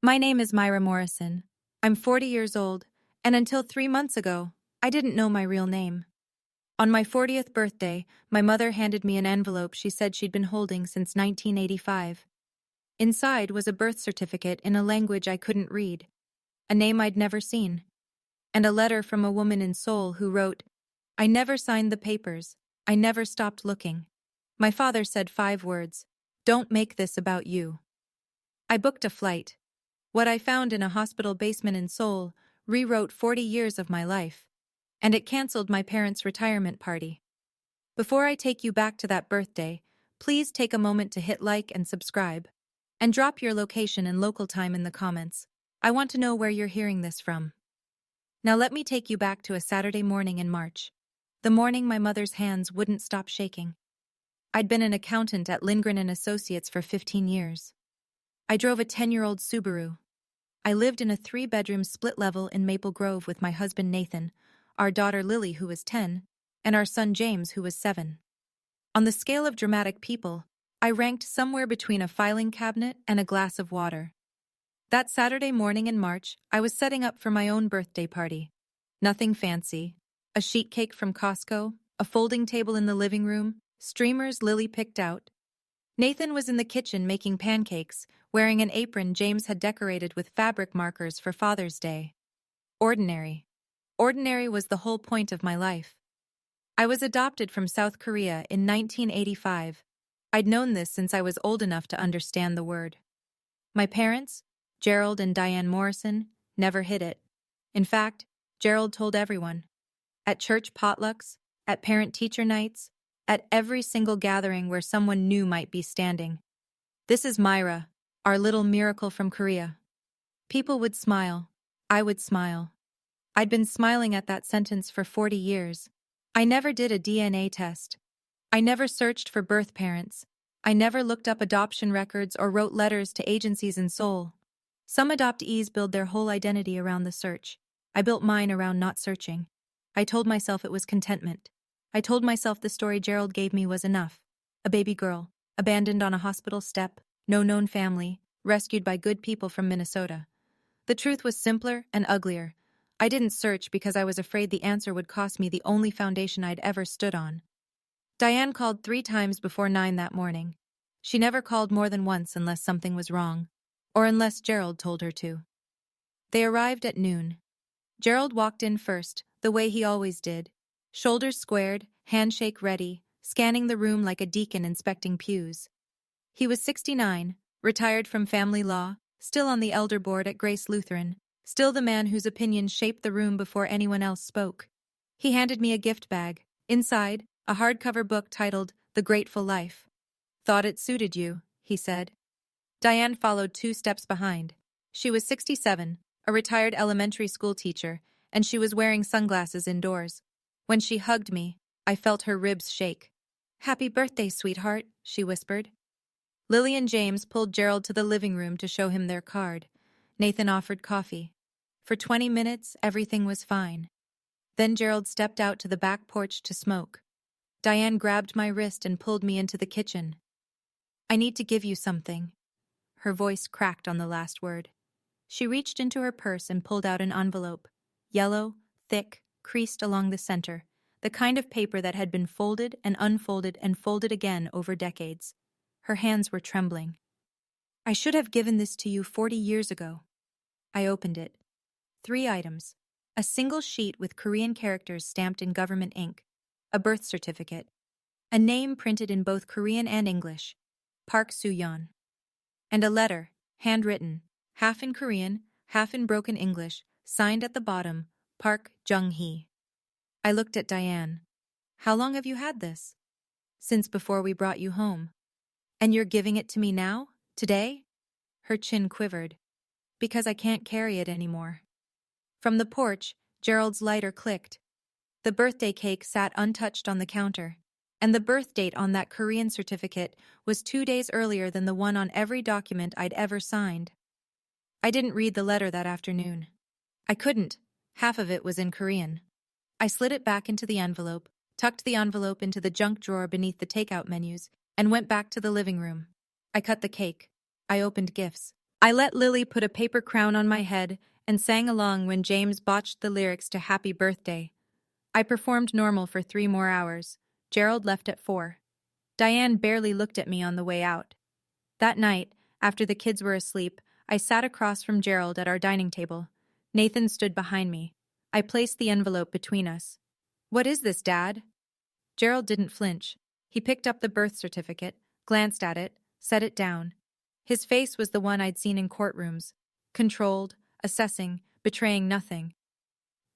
My name is Myra Morrison. I'm 40 years old, and until 3 months ago, I didn't know my real name. On my 40th birthday, my mother handed me an envelope she said she'd been holding since 1985. Inside was a birth certificate in a language I couldn't read, a name I'd never seen, and a letter from a woman in Seoul who wrote, "I never signed the papers. I never stopped looking." My father said 5 words: "Don't make this about you." I booked a flight. What I found in a hospital basement in Seoul rewrote 40 years of my life, and it canceled my parents' retirement party. Before I take you back to that birthday, please take a moment to hit like and subscribe, and drop your location and local time in the comments. I want to know where you're hearing this from. Now let me take you back to a Saturday morning in March. The morning my mother's hands wouldn't stop shaking. I'd been an accountant at Lindgren and Associates for 15 years. I drove a 10-year-old Subaru. I lived in a 3-bedroom split level in Maple Grove with my husband Nathan, our daughter Lily, who was 10, and our son James, who was 7. On the scale of dramatic people, I ranked somewhere between a filing cabinet and a glass of water. That Saturday morning in March, I was setting up for my own birthday party. Nothing fancy. A sheet cake from Costco, a folding table in the living room, streamers Lily picked out. Nathan was in the kitchen making pancakes, wearing an apron James had decorated with fabric markers for Father's Day. Ordinary. Ordinary was the whole point of my life. I was adopted from South Korea in 1985. I'd known this since I was old enough to understand the word. My parents, Gerald and Diane Morrison, never hid it. In fact, Gerald told everyone. At church potlucks, at parent-teacher nights, at every single gathering where someone new might be standing. "This is Myra, our little miracle from Korea." People would smile. I would smile. I'd been smiling at that sentence for 40 years. I never did a DNA test. I never searched for birth parents. I never looked up adoption records or wrote letters to agencies in Seoul. Some adoptees build their whole identity around the search. I built mine around not searching. I told myself it was contentment. I told myself the story Gerald gave me was enough. A baby girl, abandoned on a hospital step, no known family, rescued by good people from Minnesota. The truth was simpler and uglier. I didn't search because I was afraid the answer would cost me the only foundation I'd ever stood on. Diane called 3 times before 9 that morning. She never called more than once unless something was wrong, or unless Gerald told her to. They arrived at noon. Gerald walked in first, the way he always did. Shoulders squared, handshake ready, scanning the room like a deacon inspecting pews. He was 69, retired from family law, still on the elder board at Grace Lutheran, still the man whose opinions shaped the room before anyone else spoke. He handed me a gift bag. Inside, a hardcover book titled The Grateful Life. "Thought it suited you," he said. Diane followed 2 steps behind. She was 67, a retired elementary school teacher, and she was wearing sunglasses indoors. When she hugged me, I felt her ribs shake. "Happy birthday, sweetheart," she whispered. Lily and James pulled Gerald to the living room to show him their card. Nathan offered coffee. For 20 minutes, everything was fine. Then Gerald stepped out to the back porch to smoke. Diane grabbed my wrist and pulled me into the kitchen. "I need to give you something." Her voice cracked on the last word. She reached into her purse and pulled out an envelope. Yellow, thick, creased along the center, the kind of paper that had been folded and folded again over decades. Her hands were trembling. "I should have given this to you 40 years ago." I opened it. 3 items. A single sheet with Korean characters stamped in government ink. A birth certificate. A name printed in both Korean and English. Park Soo-yeon. And a letter, handwritten, half in Korean, half in broken English, signed at the bottom, Park Jung-hee. I looked at Diane. "How long have you had this?" "Since before we brought you home." "And you're giving it to me now? Today?" Her chin quivered. "Because I can't carry it anymore." From the porch, Gerald's lighter clicked. The birthday cake sat untouched on the counter, and the birth date on that Korean certificate was 2 days earlier than the one on every document I'd ever signed. I didn't read the letter that afternoon. I couldn't. Half of it was in Korean. I slid it back into the envelope, tucked the envelope into the junk drawer beneath the takeout menus, and went back to the living room. I cut the cake. I opened gifts. I let Lily put a paper crown on my head and sang along when James botched the lyrics to Happy Birthday. I performed normal for 3 more hours. Gerald left at 4. Diane barely looked at me on the way out. That night, after the kids were asleep, I sat across from Gerald at our dining table. Nathan stood behind me. I placed the envelope between us. "What is this, Dad?" Gerald didn't flinch. He picked up the birth certificate, glanced at it, set it down. His face was the one I'd seen in courtrooms. Controlled, assessing, betraying nothing.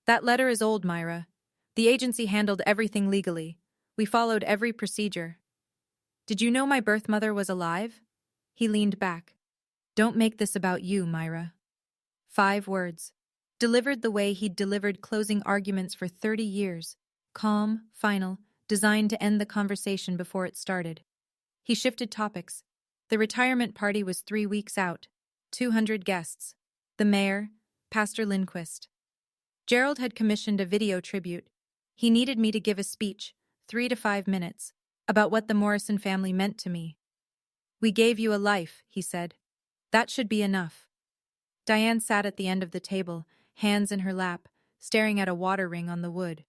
"That letter is old, Myra. The agency handled everything legally. We followed every procedure." "Did you know my birth mother was alive?" He leaned back. "Don't make this about you, Myra." 5 words. Delivered the way he'd delivered closing arguments for 30 years. Calm, final, designed to end the conversation before it started. He shifted topics. The retirement party was 3 weeks out. 200 guests. The mayor, Pastor Lindquist. Gerald had commissioned a video tribute. He needed me to give a speech, 3 to 5 minutes, about what the Morrison family meant to me. "We gave you a life," he said. "That should be enough." Diane sat at the end of the table, hands in her lap, staring at a water ring on the wood.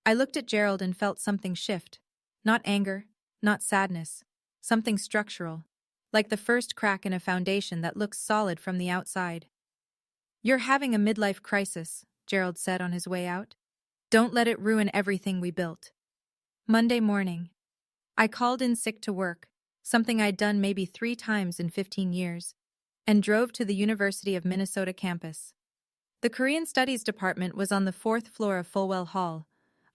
I looked at Gerald and felt something shift. Not anger, not sadness. Something structural. Like the first crack in a foundation that looks solid from the outside. "You're having a midlife crisis," Gerald said on his way out. "Don't let it ruin everything we built." Monday morning. I called in sick to work, something I'd done maybe 3 times in 15 years, and drove to the University of Minnesota campus. The Korean Studies department was on the 4th floor of Fulwell Hall.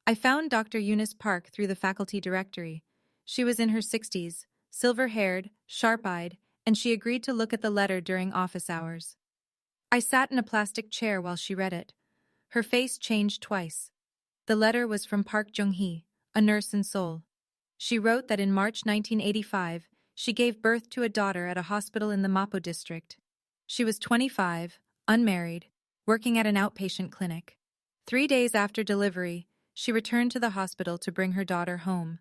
I found Dr. Eunice Park through the faculty directory. She was in her 60s, silver-haired, sharp-eyed, and she agreed to look at the letter during office hours. I sat in a plastic chair while she read it. Her face changed twice. The letter was from Park Jung-hee, a nurse in Seoul. She wrote that in March 1985, she gave birth to a daughter at a hospital in the Mapo district. She was 25, unmarried, working at an outpatient clinic. 3 days after delivery, she returned to the hospital to bring her daughter home.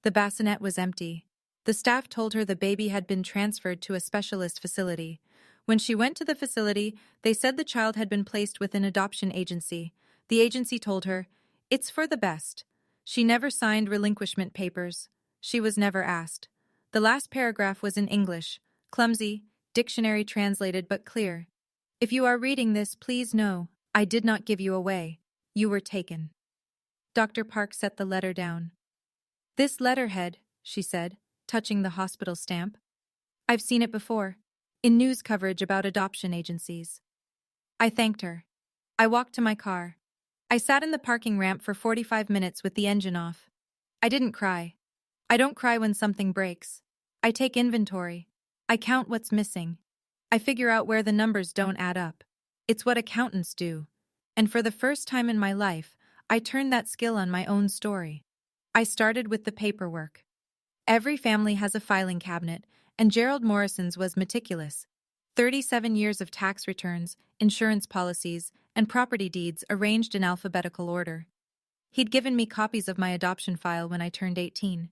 The bassinet was empty. The staff told her the baby had been transferred to a specialist facility. When she went to the facility, they said the child had been placed with an adoption agency. The agency told her, "It's for the best." She never signed relinquishment papers. She was never asked. The last paragraph was in English, clumsy, dictionary translated but clear. "If you are reading this, please know, I did not give you away. You were taken." Dr. Park set the letter down. "This letterhead," she said, touching the hospital stamp. "I've seen it before, in news coverage about adoption agencies." I thanked her. I walked to my car. I sat in the parking ramp for 45 minutes with the engine off. I didn't cry. I don't cry when something breaks. I take inventory. I count what's missing. I figure out where the numbers don't add up. It's what accountants do. And for the first time in my life, I turned that skill on my own story. I started with the paperwork. Every family has a filing cabinet, and Gerald Morrison's was meticulous. 37 years of tax returns, insurance policies, and property deeds arranged in alphabetical order. He'd given me copies of my adoption file when I turned 18.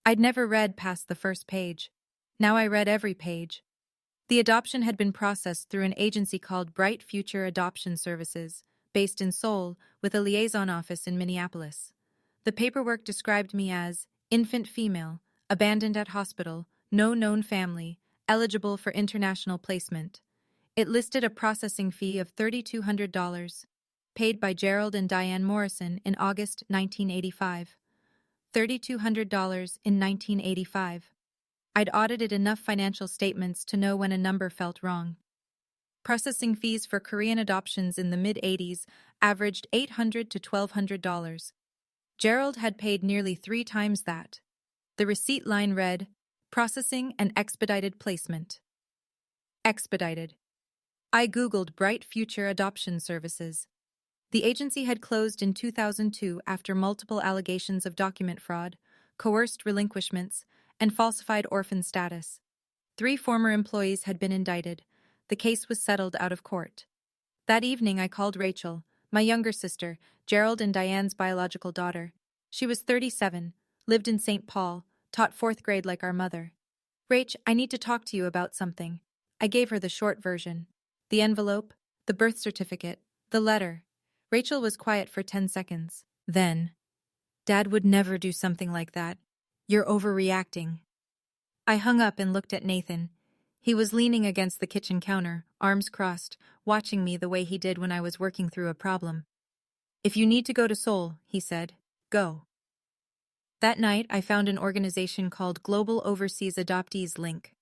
I'd never read past the first page. Now I read every page. The adoption had been processed through an agency called Bright Future Adoption Services, based in Seoul, with a liaison office in Minneapolis. The paperwork described me as infant female, abandoned at hospital, no known family, eligible for international placement. It listed a processing fee of $3,200, paid by Gerald and Diane Morrison in August 1985. $3,200 in 1985. I'd audited enough financial statements to know when a number felt wrong. Processing fees for Korean adoptions in the mid-80s averaged $800 to $1,200. Gerald had paid nearly 3 times that. The receipt line read, "Processing and expedited placement." Expedited. I Googled Bright Future Adoption Services. The agency had closed in 2002 after multiple allegations of document fraud, coerced relinquishments, and falsified orphan status. 3 former employees had been indicted. The case was settled out of court. That evening I called Rachel, my younger sister, Gerald and Diane's biological daughter. She was 37, lived in St. Paul, taught 4th grade like our mother. "Rach, I need to talk to you about something. I gave her the short version. The envelope, the birth certificate, the letter. Rachel was quiet for 10 seconds. Then, Dad would never do something like that. You're overreacting. I hung up and looked at Nathan. He was leaning against the kitchen counter, arms crossed, watching me the way he did when I was working through a problem. If you need to go to Seoul, he said, go. That night, I found an organization called Global Overseas Adoptees Link.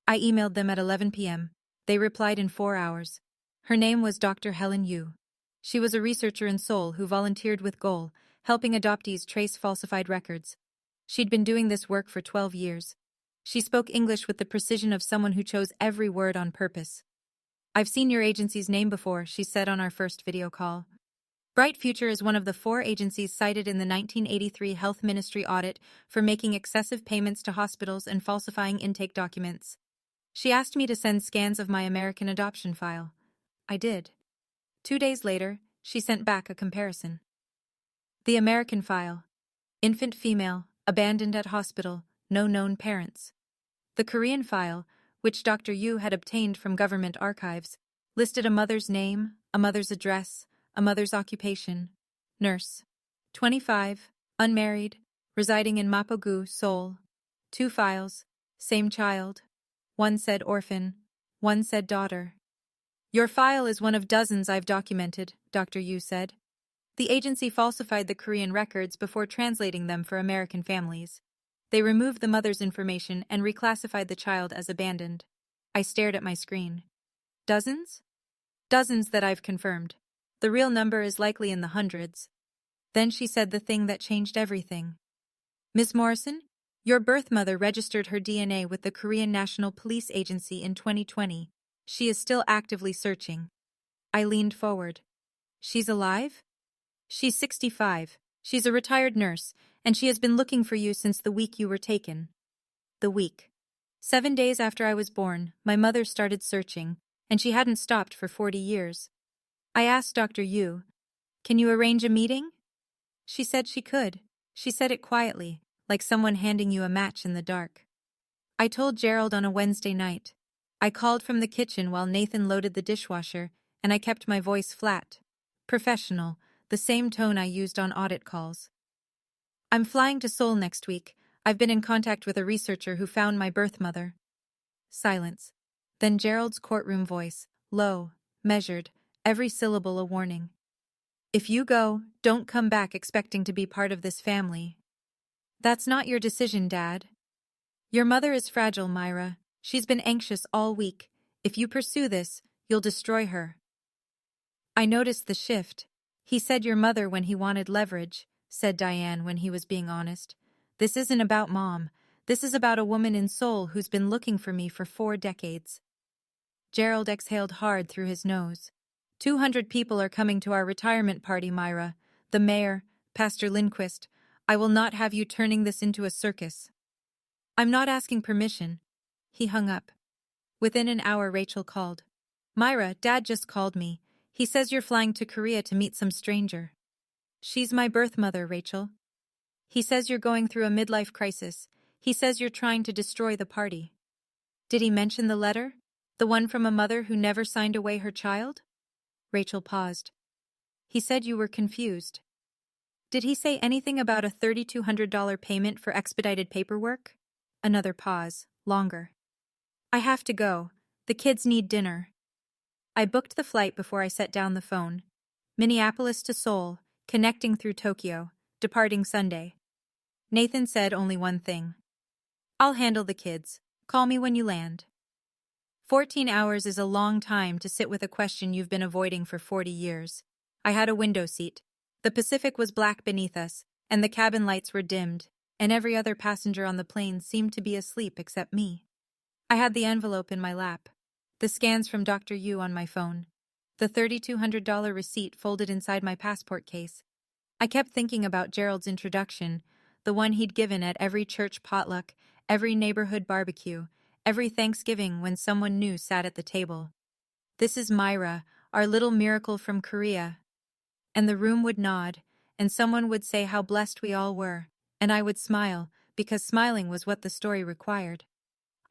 I emailed them at 11 p.m. They replied in 4 hours. Her name was Dr. Helen Yu. She was a researcher in Seoul who volunteered with Goal, helping adoptees trace falsified records. She'd been doing this work for 12 years. She spoke English with the precision of someone who chose every word on purpose. I've seen your agency's name before, she said on our first video call. Bright Future is one of the 4 agencies cited in the 1983 Health Ministry audit for making excessive payments to hospitals and falsifying intake documents. She asked me to send scans of my American adoption file. I did. 2 days later, she sent back a comparison. The American file. Infant female, abandoned at hospital, no known parents. The Korean file, which Dr. Yu had obtained from government archives, listed a mother's name, a mother's address, a mother's occupation. Nurse. 25, unmarried, residing in Mapogu, Seoul. 2 files, same child. One said orphan, one said daughter. Your file is one of dozens I've documented, Dr. Yu said. The agency falsified the Korean records before translating them for American families. They removed the mother's information and reclassified the child as abandoned. I stared at my screen. Dozens? Dozens that I've confirmed. The real number is likely in the hundreds. Then she said the thing that changed everything. Ms. Morrison, your birth mother registered her DNA with the Korean National Police Agency in 2020. She is still actively searching. I leaned forward. She's alive? She's 65. She's a retired nurse, and she has been looking for you since the week you were taken. The week. 7 days after I was born, my mother started searching, and she hadn't stopped for 40 years. I asked Dr. Yu, can you arrange a meeting? She said she could. She said it quietly, like someone handing you a match in the dark. I told Gerald on a Wednesday night. I called from the kitchen while Nathan loaded the dishwasher, and I kept my voice flat. Professional, the same tone I used on audit calls. I'm flying to Seoul next week. I've been in contact with a researcher who found my birth mother. Silence. Then Gerald's courtroom voice, low, measured, every syllable a warning. If you go, don't come back expecting to be part of this family. That's not your decision, Dad. Your mother is fragile, Myra. She's been anxious all week. If you pursue this, you'll destroy her. I noticed the shift. He said your mother when he wanted leverage, said Diane when he was being honest. This isn't about Mom. This is about a woman in Seoul who's been looking for me for 4 decades. Gerald exhaled hard through his nose. 200 people are coming to our retirement party, Myra. The mayor, Pastor Lindquist. I will not have you turning this into a circus. I'm not asking permission. He hung up. Within an hour, Rachel called. Myra, Dad just called me. He says you're flying to Korea to meet some stranger. She's my birth mother, Rachel. He says you're going through a midlife crisis. He says you're trying to destroy the party. Did he mention the letter? The one from a mother who never signed away her child? Rachel paused. He said you were confused. Did he say anything about a $3,200 payment for expedited paperwork? Another pause, longer. I have to go. The kids need dinner. I booked the flight before I set down the phone. Minneapolis to Seoul, connecting through Tokyo, departing Sunday. Nathan said only one thing. I'll handle the kids. Call me when you land. 14 hours is a long time to sit with a question you've been avoiding for 40 years. I had a window seat. The Pacific was black beneath us, and the cabin lights were dimmed, and every other passenger on the plane seemed to be asleep except me. I had the envelope in my lap, the scans from Dr. Yu on my phone, the $3,200 receipt folded inside my passport case. I kept thinking about Gerald's introduction, the one he'd given at every church potluck, every neighborhood barbecue, every Thanksgiving when someone new sat at the table. This is Myra, our little miracle from Korea. And the room would nod, and someone would say how blessed we all were, and I would smile, because smiling was what the story required.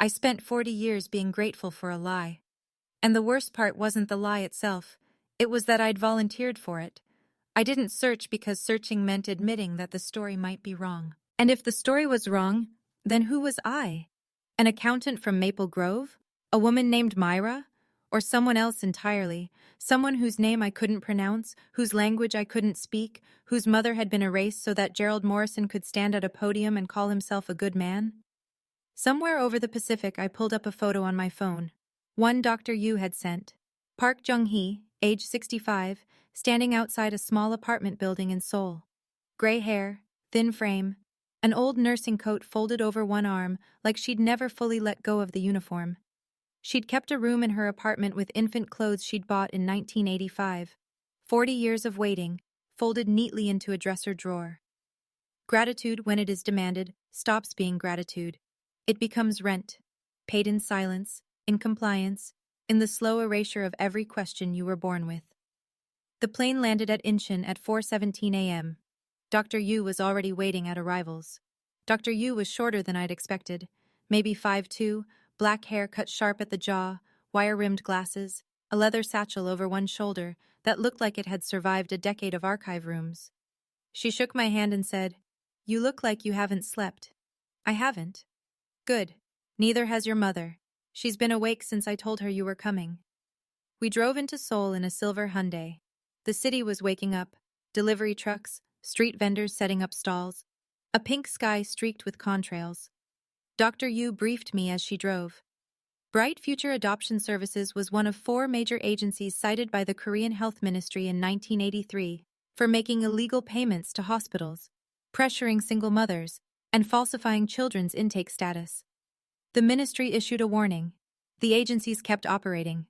I spent 40 years being grateful for a lie. And the worst part wasn't the lie itself, it was that I'd volunteered for it. I didn't search because searching meant admitting that the story might be wrong. And if the story was wrong, then who was I? An accountant from Maple Grove? A woman named Myra? Or someone else entirely? Someone whose name I couldn't pronounce, whose language I couldn't speak, whose mother had been erased so that Gerald Morrison could stand at a podium and call himself a good man? Somewhere over the Pacific, I pulled up a photo on my phone. One Dr. Yu had sent. Park Jung-hee, age 65, standing outside a small apartment building in Seoul. Gray hair, thin frame, an old nursing coat folded over one arm like she'd never fully let go of the uniform. She'd kept a room in her apartment with infant clothes she'd bought in 1985. 40 years of waiting, folded neatly into a dresser drawer. Gratitude, when it is demanded, stops being gratitude. It becomes rent, paid in silence, in compliance, in the slow erasure of every question you were born with. The plane landed at Incheon at 4:17 a.m. Dr. Yu was already waiting at arrivals. Dr. Yu was shorter than I'd expected, maybe 5'2", black hair cut sharp at the jaw, wire-rimmed glasses, a leather satchel over one shoulder that looked like it had survived a decade of archive rooms. She shook my hand and said, "You look like you haven't slept." "I haven't." "Good. Neither has your mother. She's been awake since I told her you were coming." We drove into Seoul in a silver Hyundai. The city was waking up. Delivery trucks, street vendors setting up stalls. A pink sky streaked with contrails. Dr. Yu briefed me as she drove. Bright Future Adoption Services was one of 4 major agencies cited by the Korean Health Ministry in 1983 for making illegal payments to hospitals, pressuring single mothers, and falsifying children's intake status. The ministry issued a warning. The agencies kept operating.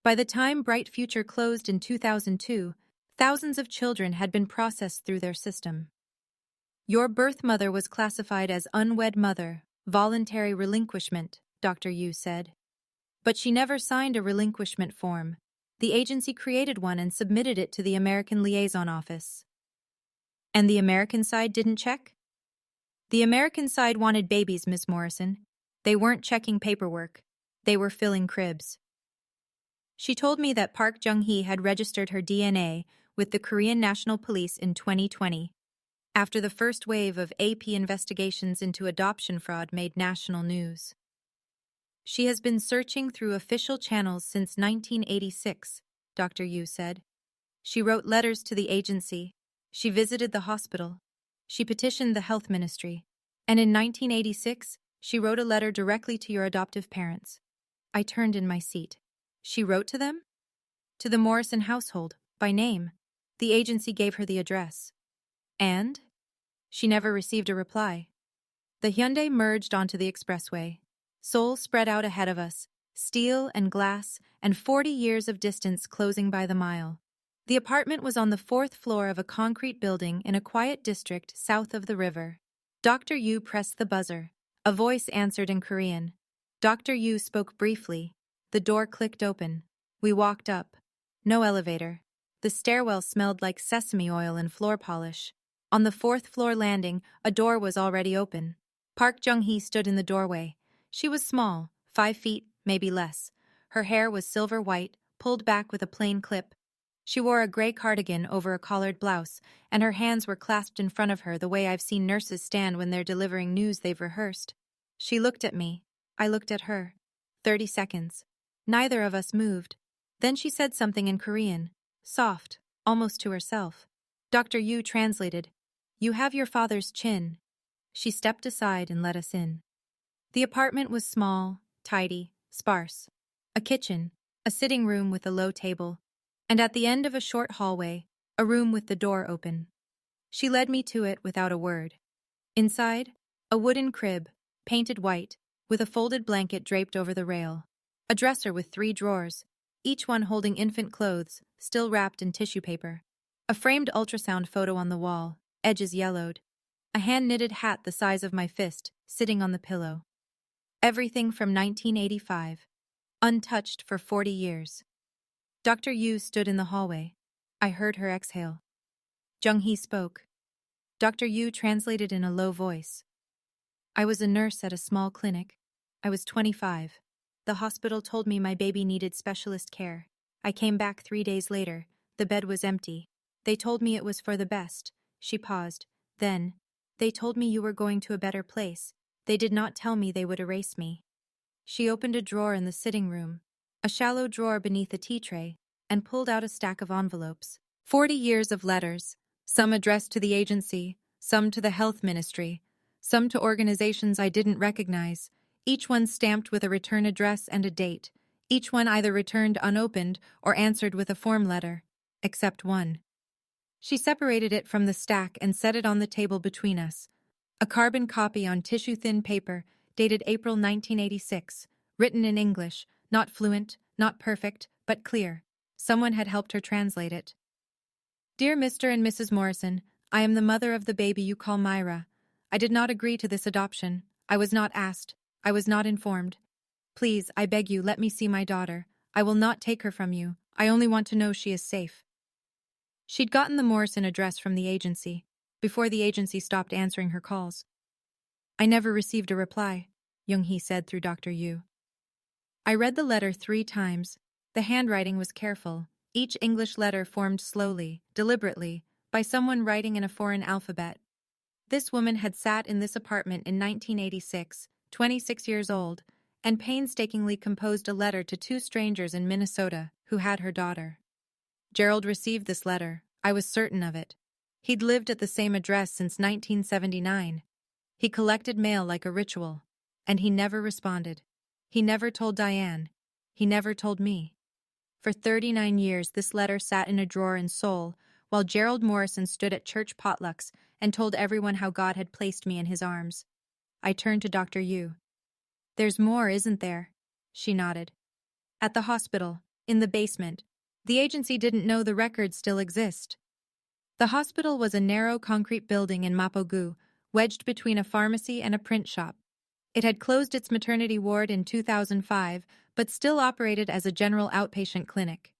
By the time Bright Future closed in 2002, thousands of children had been processed through their system. Your birth mother was classified as unwed mother, voluntary relinquishment, Dr. Yu said. But she never signed a relinquishment form. The agency created one and submitted it to the American Liaison Office. And the American side didn't check? The American side wanted babies, Ms. Morrison. They weren't checking paperwork. They were filling cribs. She told me that Park Jung-hee had registered her DNA with the Korean National Police in 2020, after the first wave of AP investigations into adoption fraud made national news. She has been searching through official channels since 1986, Dr. Yu said. She wrote letters to the agency. She visited the hospital. She petitioned the health ministry. And in 1986, she wrote a letter directly to your adoptive parents. I turned in my seat. She wrote to them? To the Morrison household, by name. The agency gave her the address. And? She never received a reply. The Hyundai merged onto the expressway. Seoul spread out ahead of us, steel and glass, and 40 years of distance closing by the mile. The apartment was on the 4th floor of a concrete building in a quiet district south of the river. Dr. Yu pressed the buzzer. A voice answered in Korean. Dr. Yu spoke briefly. The door clicked open. We walked up. No elevator. The stairwell smelled like sesame oil and floor polish. On the 4th floor landing, a door was already open. Park Jung-hee stood in the doorway. She was small, 5 feet, maybe less. Her hair was silver white, pulled back with a plain clip. She wore a gray cardigan over a collared blouse, and her hands were clasped in front of her the way I've seen nurses stand when they're delivering news they've rehearsed. She looked at me. I looked at her. 30 seconds. Neither of us moved. Then she said something in Korean, soft, almost to herself. Dr. Yu translated, "You have your father's chin." She stepped aside and let us in. The apartment was small, tidy, sparse. A kitchen, a sitting room with a low table, and at the end of a short hallway, a room with the door open. She led me to it without a word. Inside, a wooden crib, painted white, with a folded blanket draped over the rail. A dresser with 3 drawers, each one holding infant clothes, still wrapped in tissue paper. A framed ultrasound photo on the wall, edges yellowed. A hand-knitted hat the size of my fist, sitting on the pillow. Everything from 1985. Untouched for 40 years. Dr. Yu stood in the hallway. I heard her exhale. Jung-hee spoke. Dr. Yu translated in a low voice. I was a nurse at a small clinic. I was 25. The hospital told me my baby needed specialist care. I came back 3 days later. The bed was empty. They told me it was for the best. She paused. Then, they told me you were going to a better place. They did not tell me they would erase me. She opened a drawer in the sitting room, a shallow drawer beneath a tea tray, and pulled out a stack of envelopes. 40 years of letters, some addressed to the agency, some to the health ministry, some to organizations I didn't recognize, each one stamped with a return address and a date, each one either returned unopened or answered with a form letter, except one. She separated it from the stack and set it on the table between us. A carbon copy on tissue-thin paper, dated April 1986, written in English, not fluent, not perfect, but clear. Someone had helped her translate it. Dear Mr. and Mrs. Morrison, I am the mother of the baby you call Myra. I did not agree to this adoption. I was not asked. I was not informed. Please, I beg you, let me see my daughter. I will not take her from you. I only want to know she is safe. She'd gotten the Morrison address from the agency, before the agency stopped answering her calls. I never received a reply, Young-hee said through Dr. Yu. I read the letter 3 times. The handwriting was careful, each English letter formed slowly, deliberately, by someone writing in a foreign alphabet. This woman had sat in this apartment in 1986, 26 years old, and painstakingly composed a letter to 2 strangers in Minnesota who had her daughter. Gerald received this letter. I was certain of it. He'd lived at the same address since 1979. He collected mail like a ritual, and he never responded. He never told Diane. He never told me. For 39 years, this letter sat in a drawer in Seoul, while Gerald Morrison stood at church potlucks and told everyone how God had placed me in his arms. I turned to Dr. Yu. There's more, isn't there? She nodded. At the hospital, in the basement. The agency didn't know the records still exist. The hospital was a narrow concrete building in Mapogu, wedged between a pharmacy and a print shop. It had closed its maternity ward in 2005, but still operated as a general outpatient clinic.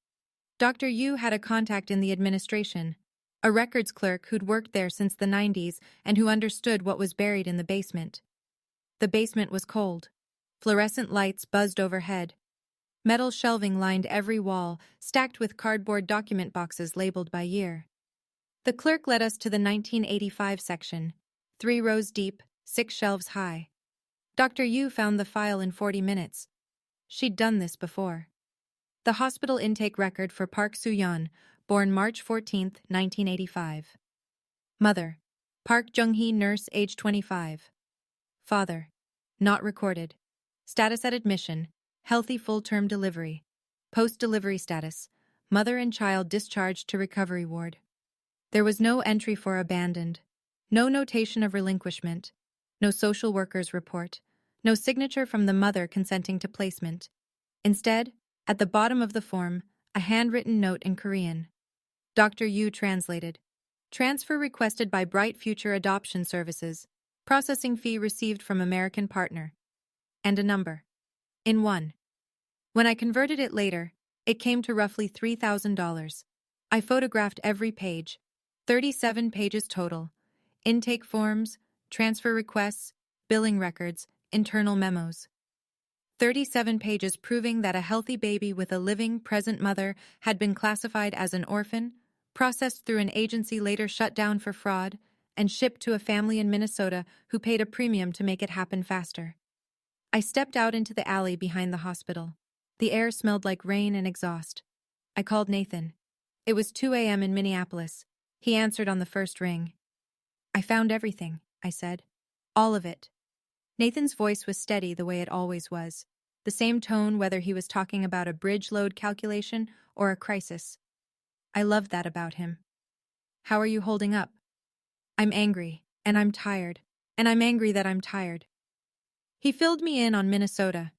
Dr. Yu had a contact in the administration, a records clerk who'd worked there since the 90s and who understood what was buried in the basement. The basement was cold. Fluorescent lights buzzed overhead. Metal shelving lined every wall, stacked with cardboard document boxes labeled by year. The clerk led us to the 1985 section, 3 rows deep, 6 shelves high. Dr. Yu found the file in 40 minutes. She'd done this before. The hospital intake record for Park Soo-yeon, born March 14, 1985. Mother: Park Jung-hee, nurse, age 25. Father: not recorded. Status at admission: healthy full-term delivery. Post-delivery status: mother and child discharged to recovery ward. There was no entry for abandoned, no notation of relinquishment, no social worker's report, no signature from the mother consenting to placement. Instead, at the bottom of the form, a handwritten note in Korean. Dr. Yu translated. Transfer requested by Bright Future Adoption Services. Processing fee received from American partner. And a number. In 1. When I converted it later, it came to roughly $3,000. I photographed every page. 37 pages total. Intake forms, transfer requests, billing records, internal memos. 37 pages proving that a healthy baby with a living, present mother had been classified as an orphan, processed through an agency later shut down for fraud, and shipped to a family in Minnesota who paid a premium to make it happen faster. I stepped out into the alley behind the hospital. The air smelled like rain and exhaust. I called Nathan. It was 2 a.m. in Minneapolis. He answered on the first ring. I found everything, I said. All of it. Nathan's voice was steady the way it always was. The same tone whether he was talking about a bridge load calculation or a crisis. I loved that about him. How are you holding up? I'm angry, and I'm tired, and I'm angry that I'm tired. He filled me in on Minnesota.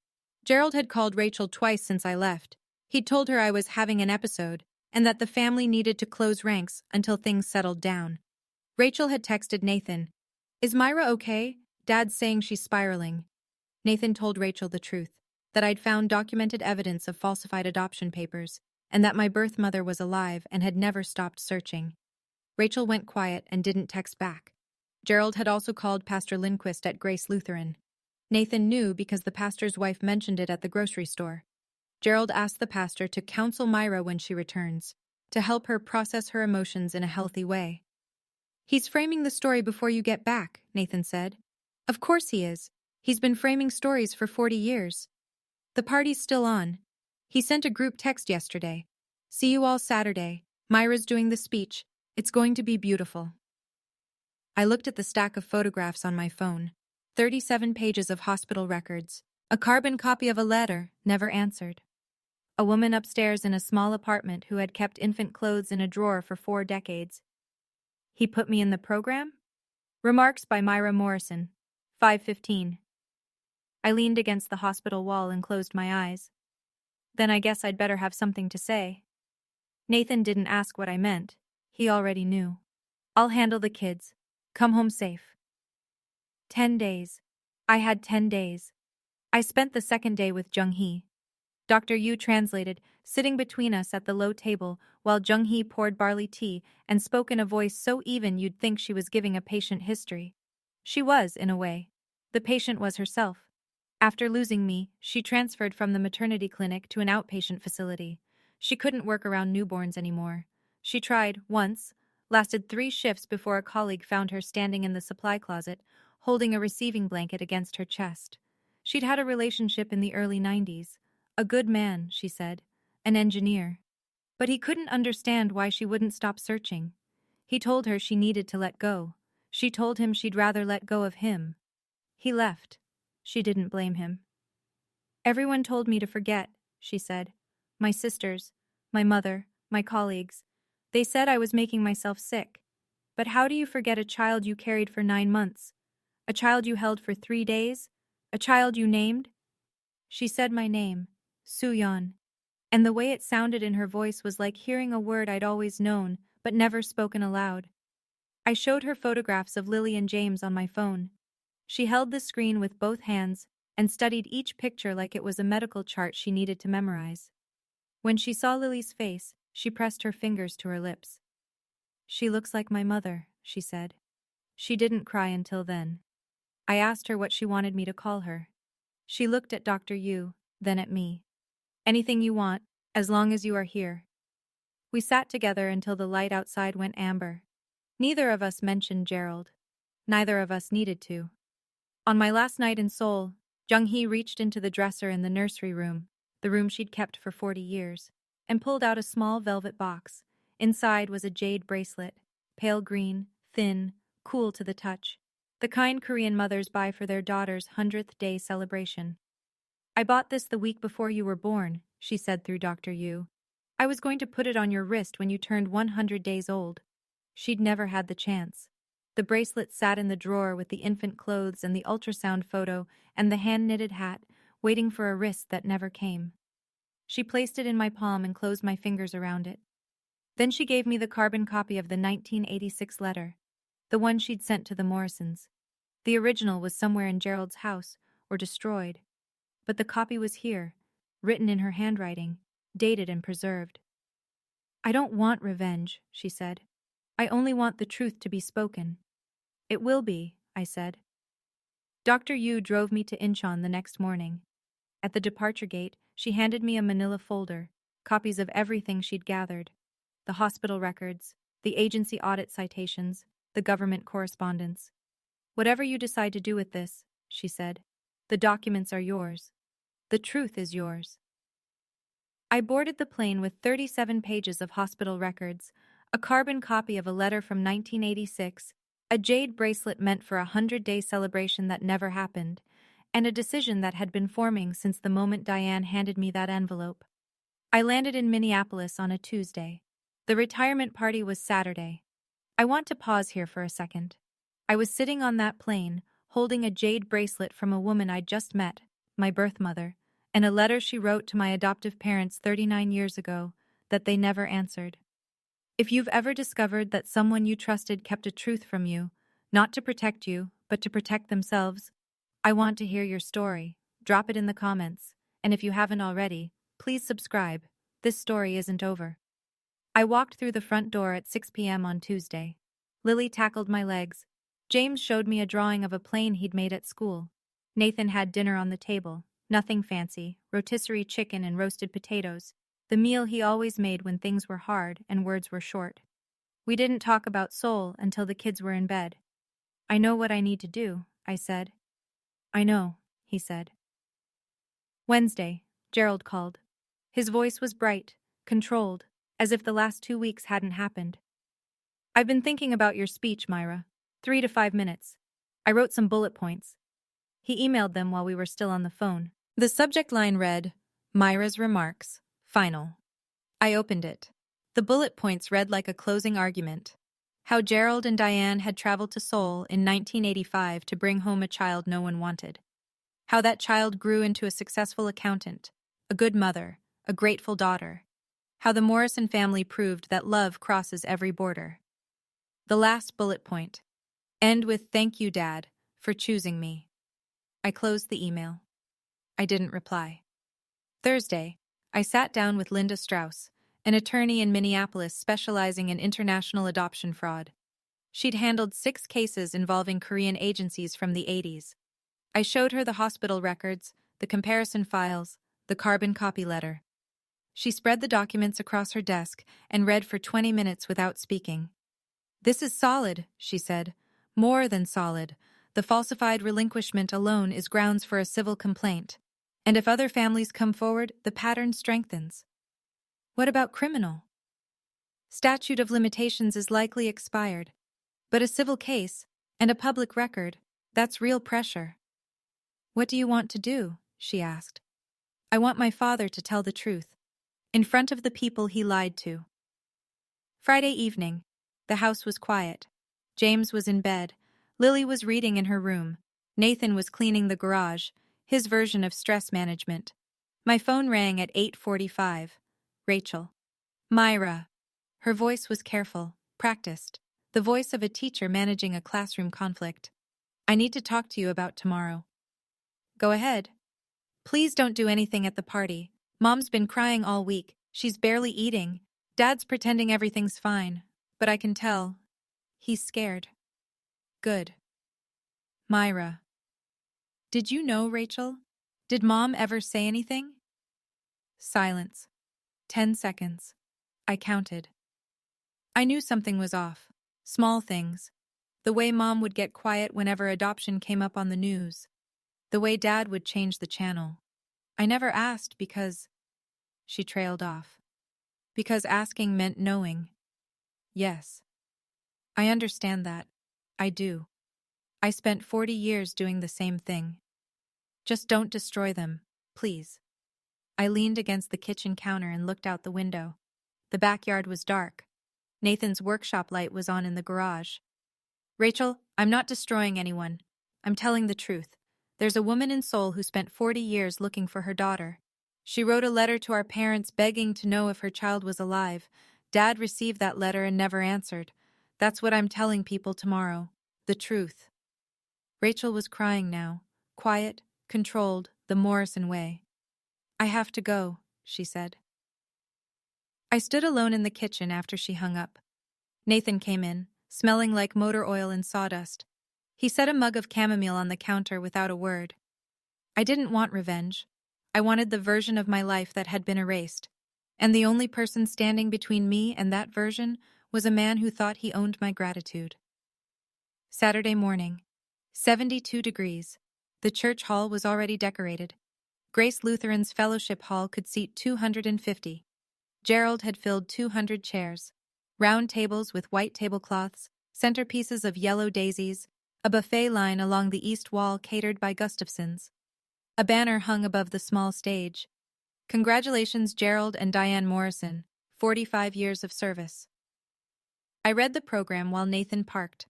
Gerald had called Rachel twice since I left. He'd told her I was having an episode, and that the family needed to close ranks until things settled down. Rachel had texted Nathan, Is Myra okay? Dad's saying she's spiraling. Nathan told Rachel the truth, that I'd found documented evidence of falsified adoption papers, and that my birth mother was alive and had never stopped searching. Rachel went quiet and didn't text back. Gerald had also called Pastor Lindquist at Grace Lutheran. Nathan knew because the pastor's wife mentioned it at the grocery store. Gerald asked the pastor to counsel Myra when she returns, to help her process her emotions in a healthy way. "He's framing the story before you get back," Nathan said. "Of course he is. He's been framing stories for 40 years. The party's still on. He sent a group text yesterday. 'See you all Saturday. Myra's doing the speech. It's going to be beautiful.'" I looked at the stack of photographs on my phone. 37 pages of hospital records. A carbon copy of a letter, never answered. A woman upstairs in a small apartment who had kept infant clothes in a drawer for 4 decades. "He put me in the program?" Remarks by Myra Morrison. 5:15. I leaned against the hospital wall and closed my eyes. Then I guess I'd better have something to say. Nathan didn't ask what I meant. He already knew. "I'll handle the kids. Come home safe." 10 days. I had 10 days. I spent the second day with Jung-hee. Dr. Yu translated, sitting between us at the low table while Jung-hee poured barley tea and spoke in a voice so even you'd think she was giving a patient history. She was, in a way. The patient was herself. After losing me, she transferred from the maternity clinic to an outpatient facility. She couldn't work around newborns anymore. She tried, once, lasted 3 shifts before a colleague found her standing in the supply closet, holding a receiving blanket against her chest. She'd had a relationship in the early 90s. A good man, she said, an engineer. But he couldn't understand why she wouldn't stop searching. He told her she needed to let go. She told him she'd rather let go of him. He left. She didn't blame him. "Everyone told me to forget," she said. "My sisters, my mother, my colleagues. They said I was making myself sick. But how do you forget a child you carried for 9 months? A child you held for 3 days? A child you named?" She said my name, Soo-yeon, and the way it sounded in her voice was like hearing a word I'd always known but never spoken aloud. I showed her photographs of Lily and James on my phone. She held the screen with both hands and studied each picture like it was a medical chart she needed to memorize. When she saw Lily's face, she pressed her fingers to her lips. "She looks like my mother," she said. She didn't cry until then. I asked her what she wanted me to call her. She looked at Dr. Yu, then at me. "Anything you want, as long as you are here." We sat together until the light outside went amber. Neither of us mentioned Gerald. Neither of us needed to. On my last night in Seoul, Jung-hee reached into the dresser in the nursery room, the room she'd kept for 40 years, and pulled out a small velvet box. Inside was a jade bracelet, pale green, thin, cool to the touch, the kind Korean mothers buy for their daughter's 100th day celebration. "I bought this the week before you were born," she said through Dr. Yu. "I was going to put it on your wrist when you turned 100 days old." She'd never had the chance. The bracelet sat in the drawer with the infant clothes and the ultrasound photo and the hand-knitted hat, waiting for a wrist that never came. She placed it in my palm and closed my fingers around it. Then she gave me the carbon copy of the 1986 letter, the one she'd sent to the Morrisons. The original was somewhere in Gerald's house, or destroyed. But the copy was here, written in her handwriting, dated and preserved. "I don't want revenge," she said. "I only want the truth to be spoken." "It will be," I said. Dr. Yu drove me to Incheon the next morning. At the departure gate, she handed me a manila folder, copies of everything she'd gathered. The hospital records, the agency audit citations, the government correspondence. "Whatever you decide to do with this," she said, "the documents are yours. The truth is yours." I boarded the plane with 37 pages of hospital records, a carbon copy of a letter from 1986, a jade bracelet meant for a 100-day celebration that never happened, and a decision that had been forming since the moment Diane handed me that envelope. I landed in Minneapolis on a Tuesday. The retirement party was Saturday. I want to pause here for a second. I was sitting on that plane, holding a jade bracelet from a woman I'd just met, my birth mother, and a letter she wrote to my adoptive parents 39 years ago that they never answered. If you've ever discovered that someone you trusted kept a truth from you, not to protect you, but to protect themselves, I want to hear your story. Drop it in the comments, and if you haven't already, please subscribe. This story isn't over. I walked through the front door at 6 p.m. on Tuesday. Lily tackled my legs. James showed me a drawing of a plane he'd made at school. Nathan had dinner on the table. Nothing fancy, rotisserie chicken and roasted potatoes, the meal he always made when things were hard and words were short. We didn't talk about Seoul until the kids were in bed. I know what I need to do, I said. I know, he said. Wednesday, Gerald called. His voice was bright, controlled, as if the last 2 weeks hadn't happened. I've been thinking about your speech, Myra. 3 to 5 minutes. I wrote some bullet points. He emailed them while we were still on the phone. The subject line read, Myra's remarks, final. I opened it. The bullet points read like a closing argument. How Gerald and Diane had traveled to Seoul in 1985 to bring home a child no one wanted. How that child grew into a successful accountant, a good mother, a grateful daughter. How the Morrison family proved that love crosses every border. The last bullet point. End with thank you, Dad, for choosing me. I closed the email. I didn't reply. Thursday, I sat down with Linda Strauss, an attorney in Minneapolis specializing in international adoption fraud. She'd handled 6 cases involving Korean agencies from the 80s. I showed her the hospital records, the comparison files, the carbon copy letter. She spread the documents across her desk and read for 20 minutes without speaking. This is solid, she said. More than solid. The falsified relinquishment alone is grounds for a civil complaint. And if other families come forward, the pattern strengthens. What about criminal? Statute of limitations is likely expired. But a civil case, and a public record, that's real pressure. What do you want to do? She asked. I want my father to tell the truth. In front of the people he lied to. Friday evening. The house was quiet. James was in bed. Lily was reading in her room. Nathan was cleaning the garage, his version of stress management. My phone rang at 8:45. Rachel. Myra. Her voice was careful, practiced, the voice of a teacher managing a classroom conflict. I need to talk to you about tomorrow. Go ahead. Please don't do anything at the party. Mom's been crying all week. She's barely eating. Dad's pretending everything's fine. But I can tell. He's scared. Good. Myra. Did you know, Rachel? Did Mom ever say anything? Silence. 10 seconds. I counted. I knew something was off. Small things. The way Mom would get quiet whenever adoption came up on the news. The way Dad would change the channel. I never asked because... She trailed off. Because asking meant knowing. Yes. I understand that. I do. I spent 40 years doing the same thing. Just don't destroy them, please. I leaned against the kitchen counter and looked out the window. The backyard was dark. Nathan's workshop light was on in the garage. Rachel, I'm not destroying anyone. I'm telling the truth. There's a woman in Seoul who spent 40 years looking for her daughter. She wrote a letter to our parents begging to know if her child was alive. Dad received that letter and never answered. That's what I'm telling people tomorrow. The truth. Rachel was crying now, quiet, controlled, the Morrison way. I have to go, she said. I stood alone in the kitchen after she hung up. Nathan came in, smelling like motor oil and sawdust. He set a mug of chamomile on the counter without a word. I didn't want revenge. I wanted the version of my life that had been erased. And the only person standing between me and that version was a man who thought he owned my gratitude. Saturday morning. 72 degrees. The church hall was already decorated. Grace Lutheran's fellowship hall could seat 250. Gerald had filled 200 chairs. Round tables with white tablecloths, centerpieces of yellow daisies, a buffet line along the east wall catered by Gustafson's. A banner hung above the small stage. Congratulations, Gerald and Diane Morrison, 45 years of service. I read the program while Nathan parked.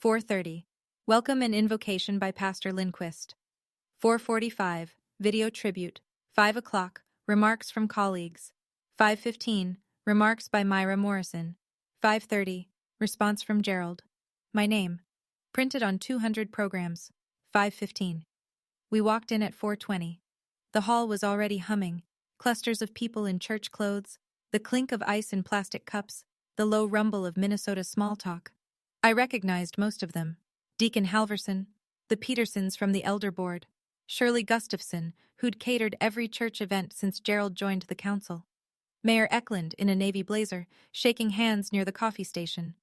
4:30. Welcome and invocation by Pastor Lindquist. 4:45. Video tribute. 5 o'clock. Remarks from colleagues. 5:15. Remarks by Myra Morrison. 5:30. Response from Gerald. My name. Printed on 200 programs. 5:15. We walked in at 4:20. The hall was already humming. Clusters of people in church clothes, the clink of ice in plastic cups, the low rumble of Minnesota small talk. I recognized most of them. Deacon Halverson, the Petersons from the Elder Board, Shirley Gustafson, who'd catered every church event since Gerald joined the council. Mayor Eklund in a navy blazer, shaking hands near the coffee station.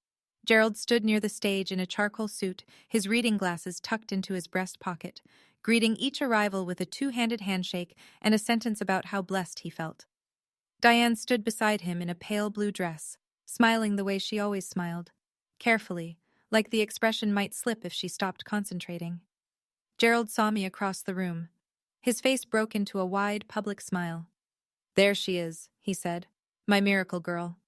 Gerald stood near the stage in a charcoal suit, his reading glasses tucked into his breast pocket, greeting each arrival with a two-handed handshake and a sentence about how blessed he felt. Diane stood beside him in a pale blue dress, smiling the way she always smiled, carefully, like the expression might slip if she stopped concentrating. Gerald saw me across the room. His face broke into a wide, public smile. "There she is," he said, "my miracle girl."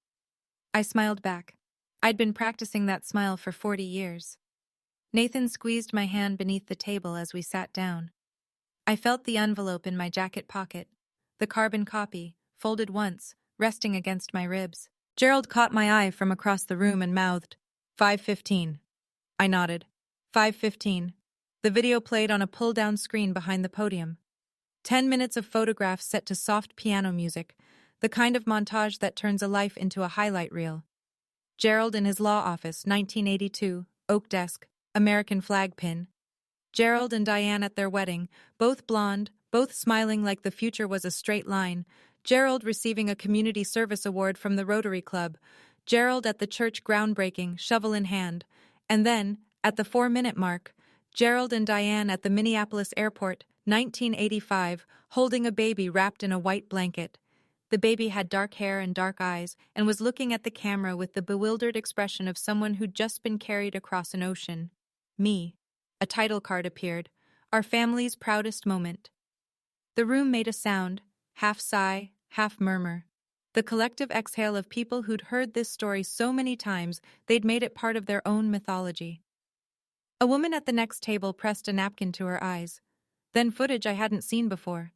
I smiled back. I'd been practicing that smile for 40 years. Nathan squeezed my hand beneath the table as we sat down. I felt the envelope in my jacket pocket, the carbon copy, folded once, resting against my ribs. Gerald caught my eye from across the room and mouthed, 5:15. I nodded. 5:15. The video played on a pull-down screen behind the podium. 10 minutes of photographs set to soft piano music, the kind of montage that turns a life into a highlight reel. Gerald in his law office, 1982, oak desk, American flag pin. Gerald and Diane at their wedding, both blonde, both smiling like the future was a straight line. Gerald receiving a community service award from the Rotary Club. Gerald at the church groundbreaking, shovel in hand. And then, at the 4-minute mark, Gerald and Diane at the Minneapolis airport, 1985, holding a baby wrapped in a white blanket. The baby had dark hair and dark eyes and was looking at the camera with the bewildered expression of someone who'd just been carried across an ocean. Me. A title card appeared, our family's proudest moment. The room made a sound, half sigh, half murmur. The collective exhale of people who'd heard this story so many times they'd made it part of their own mythology. A woman at the next table pressed a napkin to her eyes. Then footage I hadn't seen before.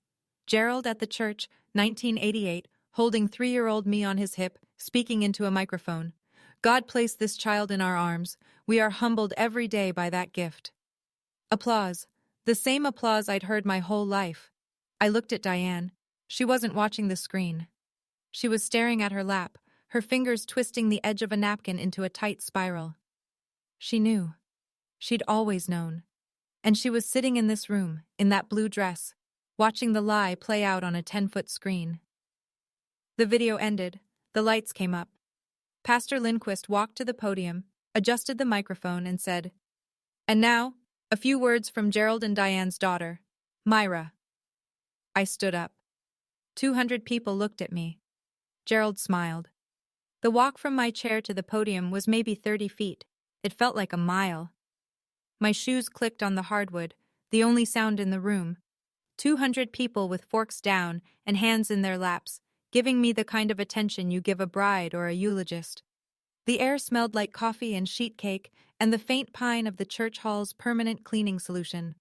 Gerald at the church, 1988, holding 3-year-old me on his hip, speaking into a microphone. "God placed this child in our arms. We are humbled every day by that gift." Applause. The same applause I'd heard my whole life. I looked at Diane. She wasn't watching the screen. She was staring at her lap, her fingers twisting the edge of a napkin into a tight spiral. She knew. She'd always known. And she was sitting in this room, in that blue dress, watching the lie play out on a 10-foot screen. The video ended. The lights came up. Pastor Lindquist walked to the podium, adjusted the microphone, and said, "And now, a few words from Gerald and Diane's daughter, Myra." I stood up. 200 people looked at me. Gerald smiled. The walk from my chair to the podium was maybe 30 feet. It felt like a mile. My shoes clicked on the hardwood, the only sound in the room. 200 people with forks down and hands in their laps, giving me the kind of attention you give a bride or a eulogist. The air smelled like coffee and sheet cake and the faint pine of the church hall's permanent cleaning solution.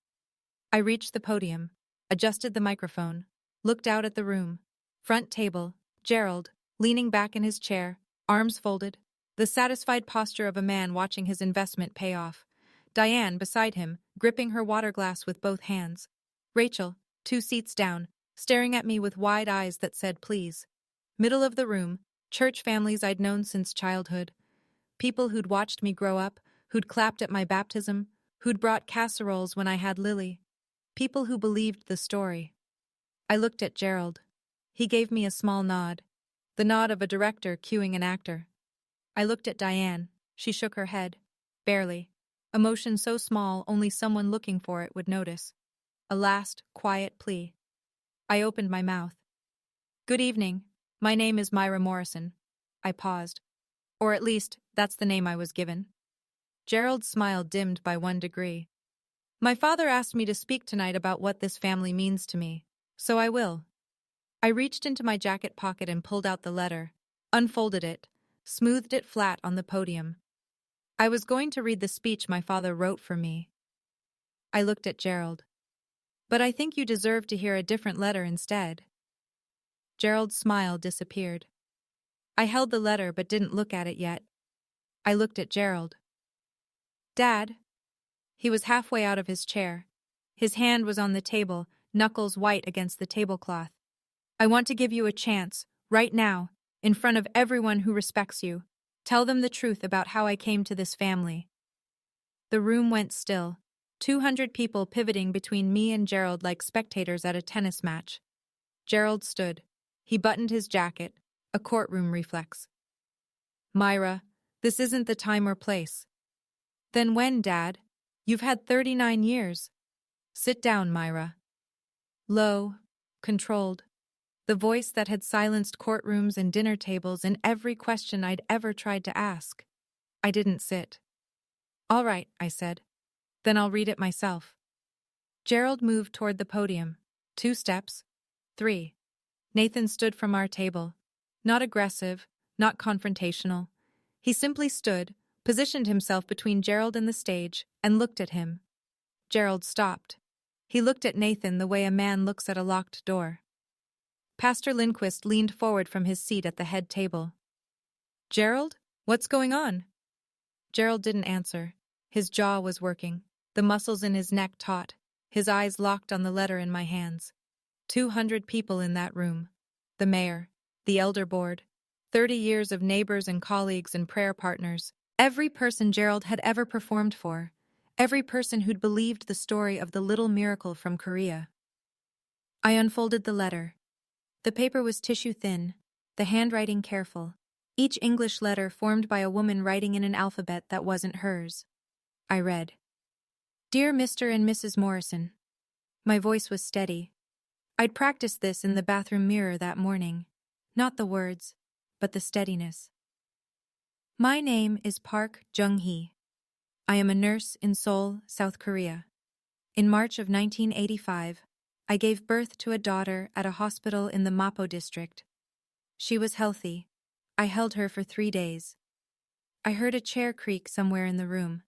I reached the podium, adjusted the microphone, looked out at the room. Front table, Gerald, leaning back in his chair, arms folded, the satisfied posture of a man watching his investment pay off. Diane beside him, gripping her water glass with both hands. Rachel, 2 seats down, staring at me with wide eyes that said please. Middle of the room, church families I'd known since childhood. People who'd watched me grow up, who'd clapped at my baptism, who'd brought casseroles when I had Lily. People who believed the story. I looked at Gerald. He gave me a small nod. The nod of a director cueing an actor. I looked at Diane. She shook her head. Barely. Emotion so small only someone looking for it would notice. A last, quiet plea. I opened my mouth. "Good evening. My name is Myra Morrison." I paused. Or at least, that's the name I was given. Gerald's smile dimmed by 1 degree. "My father asked me to speak tonight about what this family means to me, so I will." I reached into my jacket pocket and pulled out the letter, unfolded it, smoothed it flat on the podium. I was going to read the speech my father wrote for me. I looked at Gerald. "But I think you deserve to hear a different letter instead." Gerald's smile disappeared. I held the letter but didn't look at it yet. I looked at Gerald. "Dad." He was halfway out of his chair. His hand was on the table, knuckles white against the tablecloth. "I want to give you a chance, right now, in front of everyone who respects you. Tell them the truth about how I came to this family." The room went still. 200 people pivoting between me and Gerald like spectators at a tennis match. Gerald stood. He buttoned his jacket, a courtroom reflex. Myra, this isn't the time or place. Then when, Dad? You've had 39 years. Sit down, Myra. Low, controlled. The voice that had silenced courtrooms and dinner tables and every question I'd ever tried to ask. I didn't sit. All right, I said. Then I'll read it myself. Gerald moved toward the podium. 2 steps. 3. Nathan stood from our table. Not aggressive, not confrontational. He simply stood, positioned himself between Gerald and the stage, and looked at him. Gerald stopped. He looked at Nathan the way a man looks at a locked door. Pastor Lindquist leaned forward from his seat at the head table. Gerald, what's going on? Gerald didn't answer. His jaw was working, the muscles in his neck taut, his eyes locked on the letter in my hands. 200 people in that room. The mayor, the elder board, 30 years of neighbors and colleagues and prayer partners. Every person Gerald had ever performed for. Every person who'd believed the story of the little miracle from Korea. I unfolded the letter. The paper was tissue thin, the handwriting careful, each English letter formed by a woman writing in an alphabet that wasn't hers. I read, Dear Mr. and Mrs. Morrison. My voice was steady. I'd practiced this in the bathroom mirror that morning. Not the words, but the steadiness. My name is Park Jung-hee. I am a nurse in Seoul, South Korea. In March of 1985, I gave birth to a daughter at a hospital in the Mapo district. She was healthy. I held her for 3 days. I heard a chair creak somewhere in the room.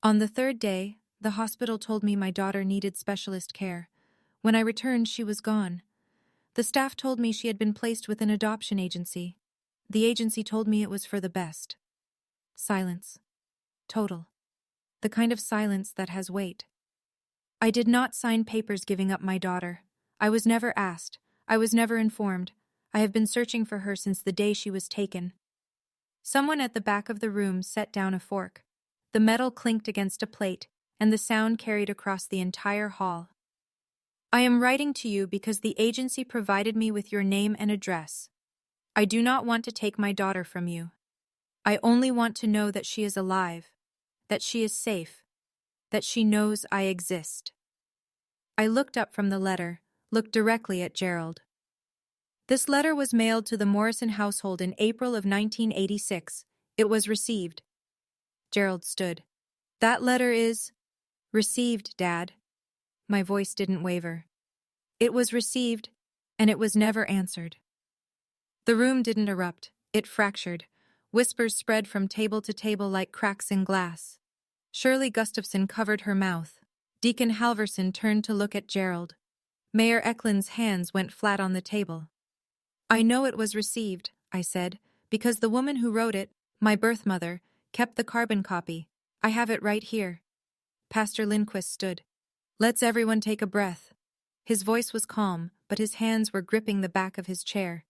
On the 3rd day, the hospital told me my daughter needed specialist care. When I returned, she was gone. The staff told me she had been placed with an adoption agency. The agency told me it was for the best. Silence. Total. The kind of silence that has weight. I did not sign papers giving up my daughter. I was never asked. I was never informed. I have been searching for her since the day she was taken. Someone at the back of the room set down a fork. The metal clinked against a plate, and the sound carried across the entire hall. I am writing to you because the agency provided me with your name and address. I do not want to take my daughter from you. I only want to know that she is alive, that she is safe, that she knows I exist. I looked up from the letter, looked directly at Gerald. This letter was mailed to the Morrison household in April of 1986. It was received. Gerald stood. That letter is received, Dad. My voice didn't waver. It was received, and it was never answered. The room didn't erupt. It fractured. Whispers spread from table to table like cracks in glass. Shirley Gustafson covered her mouth. Deacon Halverson turned to look at Gerald. Mayor Eklund's hands went flat on the table. I know it was received, I said, because the woman who wrote it, my birth mother, kept the carbon copy. I have it right here. Pastor Lindquist stood. Let's everyone take a breath. His voice was calm, but his hands were gripping the back of his chair.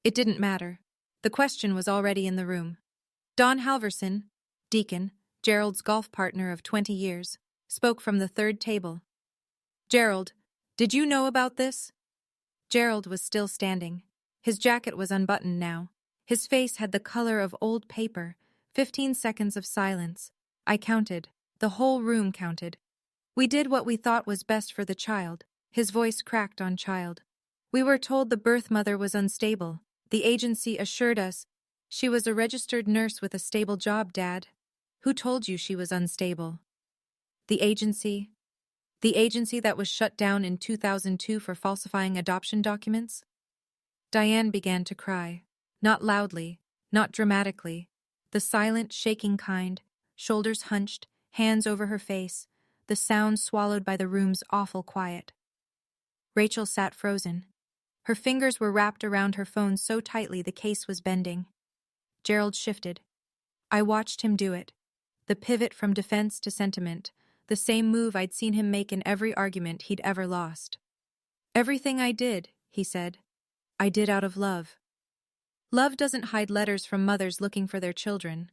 It didn't matter. The question was already in the room. Don Halverson, Deacon, Gerald's golf partner of 20 years, spoke from the 3rd table. Gerald, did you know about this? Gerald was still standing. His jacket was unbuttoned now. His face had the color of old paper. 15 seconds of silence. I counted. The whole room counted. We did what we thought was best for the child. His voice cracked on child. We were told the birth mother was unstable. The agency assured us she was a registered nurse with a stable job, Dad. Who told you she was unstable? The agency? The agency that was shut down in 2002 for falsifying adoption documents? Diane began to cry. Not loudly, not dramatically. The silent, shaking kind, shoulders hunched, hands over her face, the sound swallowed by the room's awful quiet. Rachel sat frozen. Her fingers were wrapped around her phone so tightly the case was bending. Gerald shifted. I watched him do it. The pivot from defense to sentiment, the same move I'd seen him make in every argument he'd ever lost. Everything I did, he said, I did out of love. Love doesn't hide letters from mothers looking for their children.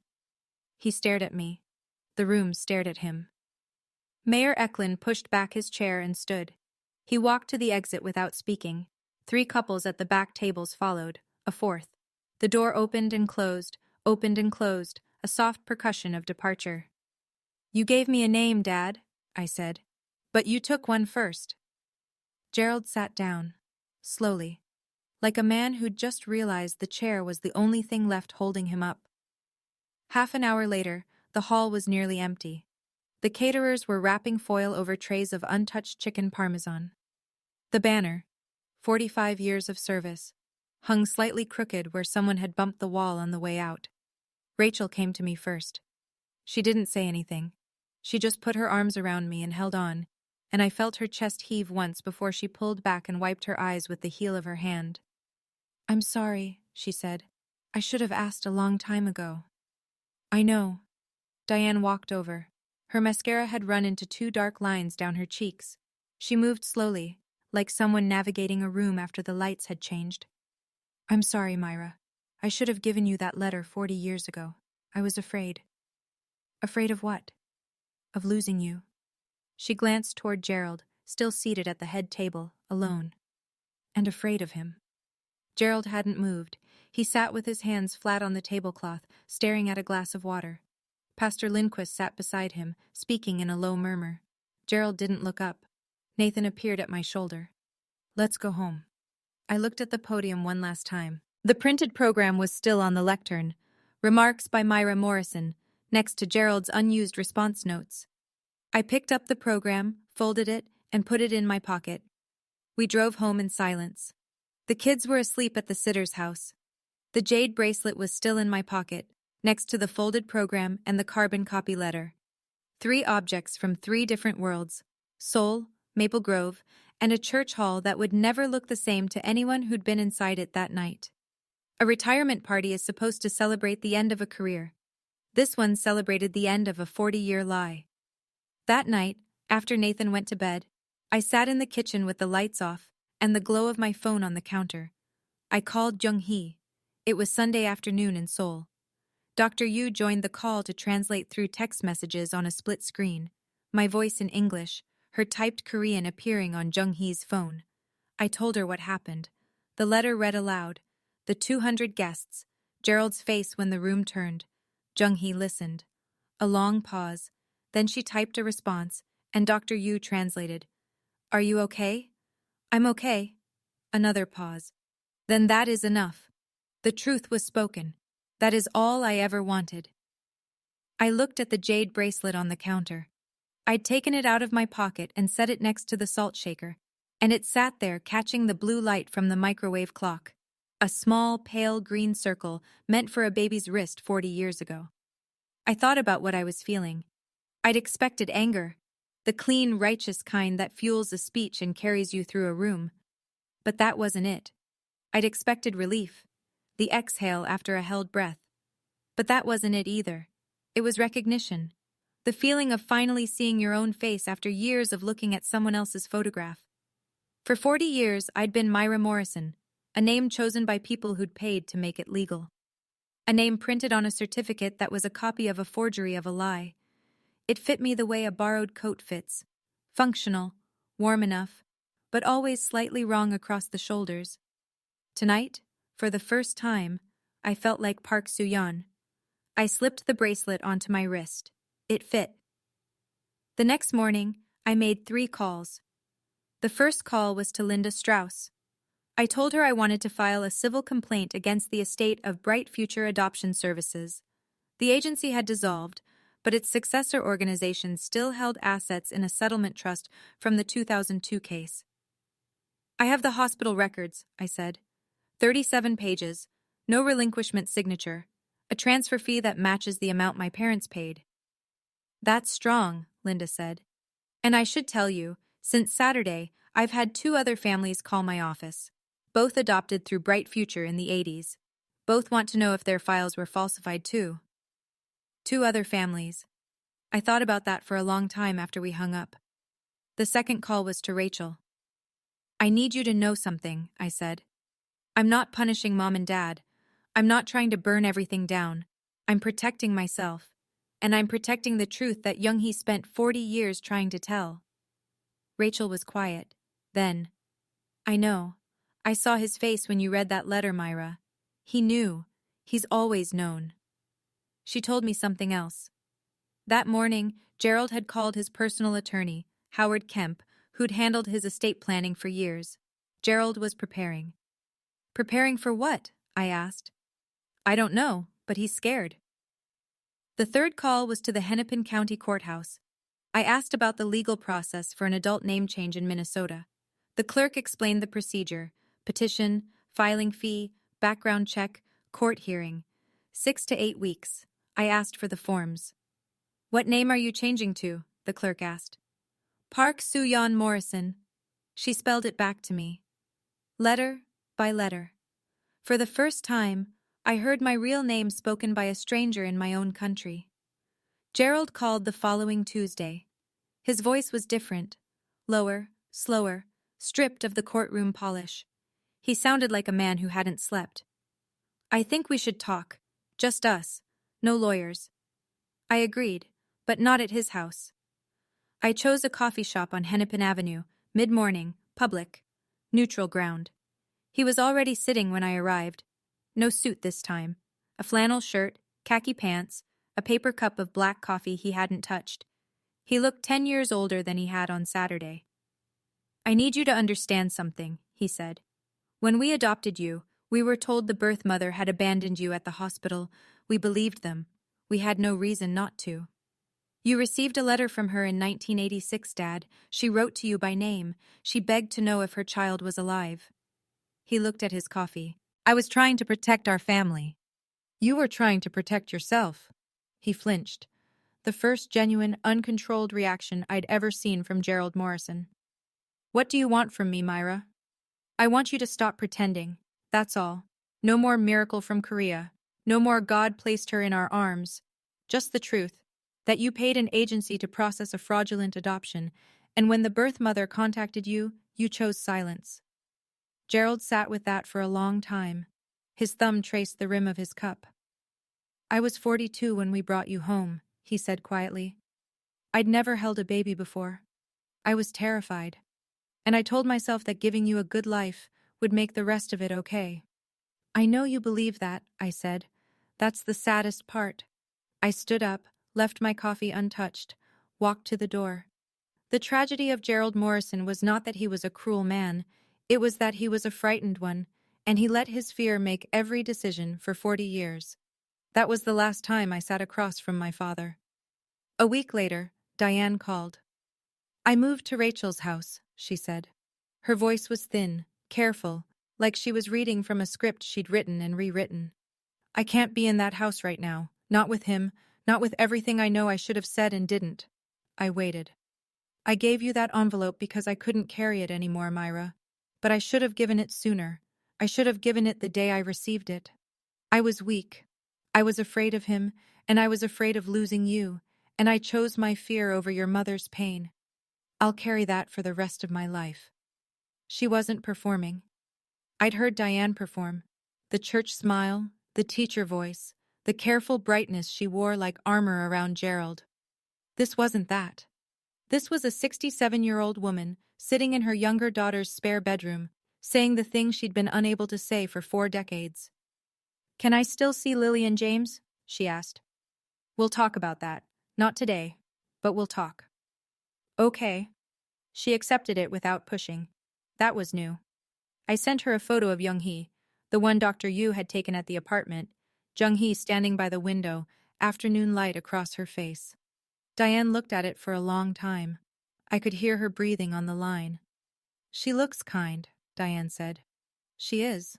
He stared at me. The room stared at him. Mayor Eklund pushed back his chair and stood. He walked to the exit without speaking. 3 couples at the back tables followed, a fourth. The door opened and closed, a soft percussion of departure. "You gave me a name, Dad," I said. "But you took one first." Gerald sat down, slowly, like a man who'd just realized the chair was the only thing left holding him up. Half an hour later, the hall was nearly empty. The caterers were wrapping foil over trays of untouched chicken parmesan. The banner, 45 years of service, hung slightly crooked where someone had bumped the wall on the way out. Rachel came to me first. She didn't say anything. She just put her arms around me and held on, and I felt her chest heave once before she pulled back and wiped her eyes with the heel of her hand. "I'm sorry," she said. "I should have asked a long time ago." "I know." Diane walked over. Her mascara had run into 2 dark lines down her cheeks. She moved slowly, like someone navigating a room after the lights had changed. "I'm sorry, Myra. I should have given you that letter 40 years ago. I was afraid." "Afraid of what?" "Of losing you." She glanced toward Gerald, still seated at the head table, alone. "And afraid of him." Gerald hadn't moved. He sat with his hands flat on the tablecloth, staring at a glass of water. Pastor Lindquist sat beside him, speaking in a low murmur. Gerald didn't look up. Nathan appeared at my shoulder. "Let's go home." I looked at the podium one last time. The printed program was still on the lectern. Remarks by Myra Morrison, next to Gerald's unused response notes. I picked up the program, folded it, and put it in my pocket. We drove home in silence. The kids were asleep at the sitter's house. The jade bracelet was still in my pocket, next to the folded program and the carbon copy letter. 3 objects from 3 different worlds: Seoul, Maple Grove, and a church hall that would never look the same to anyone who'd been inside it that night. A retirement party is supposed to celebrate the end of a career. This one celebrated the end of a 40-year lie. That night, after Nathan went to bed, I sat in the kitchen with the lights off and the glow of my phone on the counter. I called Jung-hee. It was Sunday afternoon in Seoul. Dr. Yu joined the call to translate through text messages on a split screen, my voice in English, her typed Korean appearing on Jung-hee's phone. I told her what happened. The letter read aloud. The 200 guests. Gerald's face when the room turned. Jung-hee listened. A long pause. Then she typed a response, and Dr. Yu translated. "Are you okay?" "I'm okay." Another pause. "Then that is enough." The truth was spoken. That is all I ever wanted. I looked at the jade bracelet on the counter. I'd taken it out of my pocket and set it next to the salt shaker, and it sat there catching the blue light from the microwave clock. A small, pale green circle meant for a baby's wrist 40 years ago. I thought about what I was feeling. I'd expected anger, the clean, righteous kind that fuels a speech and carries you through a room. But that wasn't it. I'd expected relief, the exhale after a held breath. But that wasn't it either. It was recognition, the feeling of finally seeing your own face after years of looking at someone else's photograph. For 40 years, I'd been Myra Morrison, a name chosen by people who'd paid to make it legal. A name printed on a certificate that was a copy of a forgery of a lie. It fit me the way a borrowed coat fits. Functional, warm enough, but always slightly wrong across the shoulders. Tonight, for the first time, I felt like Park Soo-yeon. I slipped the bracelet onto my wrist. It fit. The next morning, I made 3 calls. The first call was to Linda Strauss. I told her I wanted to file a civil complaint against the estate of Bright Future Adoption Services. The agency had dissolved, but its successor organization still held assets in a settlement trust from the 2002 case. "I have the hospital records," I said. 37 pages, no relinquishment signature, a transfer fee that matches the amount my parents paid. "That's strong," Linda said. "And I should tell you, since Saturday, I've had 2 other families call my office. Both adopted through Bright Future in the 80s. Both want to know if their files were falsified too." 2 other families. I thought about that for a long time after we hung up. The second call was to Rachel. "I need you to know something," I said. "I'm not punishing Mom and Dad. I'm not trying to burn everything down. I'm protecting myself. And I'm protecting the truth that Young-hee spent 40 years trying to tell. Rachel was quiet. Then, I know. I saw his face when you read that letter, Myra. He knew. He's always known. She told me something else. That morning, Gerald had called his personal attorney, Howard Kemp, who'd handled his estate planning for years. Gerald was preparing. Preparing for what? I asked. I don't know, but he's scared. The third call was to the Hennepin County Courthouse. I asked about the legal process for an adult name change in Minnesota. The clerk explained the procedure: petition, filing fee, background check, court hearing. 6 to 8 weeks. I asked for the forms. What name are you changing to? The clerk asked. Park Soo-yeon Morrison. She spelled it back to me. Letter by letter. For the first time, I heard my real name spoken by a stranger in my own country. Gerald called the following Tuesday. His voice was different, lower, slower, stripped of the courtroom polish. He sounded like a man who hadn't slept. I think we should talk. Just us. No lawyers. I agreed, but not at his house. I chose a coffee shop on Hennepin Avenue, mid-morning, public, neutral ground. He was already sitting when I arrived. No suit this time. A flannel shirt, khaki pants, a paper cup of black coffee he hadn't touched. He looked 10 years older than he had on Saturday. I need you to understand something, he said. When we adopted you, we were told the birth mother had abandoned you at the hospital. We believed them. We had no reason not to. You received a letter from her in 1986, Dad. She wrote to you by name. She begged to know if her child was alive. He looked at his coffee. I was trying to protect our family. You were trying to protect yourself. He flinched. The first genuine, uncontrolled reaction I'd ever seen from Gerald Morrison. What do you want from me, Myra? I want you to stop pretending. That's all. No more miracle from Korea. No more God placed her in our arms. Just the truth. That you paid an agency to process a fraudulent adoption, and when the birth mother contacted you, you chose silence. Gerald sat with that for a long time. His thumb traced the rim of his cup. I was 42 when we brought you home, he said quietly. I'd never held a baby before. I was terrified. And I told myself that giving you a good life would make the rest of it okay. I know you believe that, I said. That's the saddest part. I stood up, left my coffee untouched, walked to the door. The tragedy of Gerald Morrison was not that he was a cruel man, it was that he was a frightened one, and he let his fear make every decision for 40 years. That was the last time I sat across from my father. A week later, Diane called. I moved to Rachel's house, she said. Her voice was thin, careful, like she was reading from a script she'd written and rewritten. I can't be in that house right now, not with him, not with everything I know I should have said and didn't. I waited. I gave you that envelope because I couldn't carry it anymore, Myra. But I should have given it sooner. I should have given it the day I received it. I was weak. I was afraid of him, and I was afraid of losing you, and I chose my fear over your mother's pain. I'll carry that for the rest of my life. She wasn't performing. I'd heard Diane perform. The church smile, the teacher voice, the careful brightness she wore like armor around Gerald. This wasn't that. This was a 67-year-old woman sitting in her younger daughter's spare bedroom, saying the things she'd been unable to say for 4 decades. Can I still see Lily and James? She asked. We'll talk about that. Not today, but we'll talk. Okay. She accepted it without pushing. That was new. I sent her a photo of Young-hee, the one Dr. Yu had taken at the apartment, Jung-hee standing by the window, afternoon light across her face. Diane looked at it for a long time. I could hear her breathing on the line. She looks kind, Diane said. She is.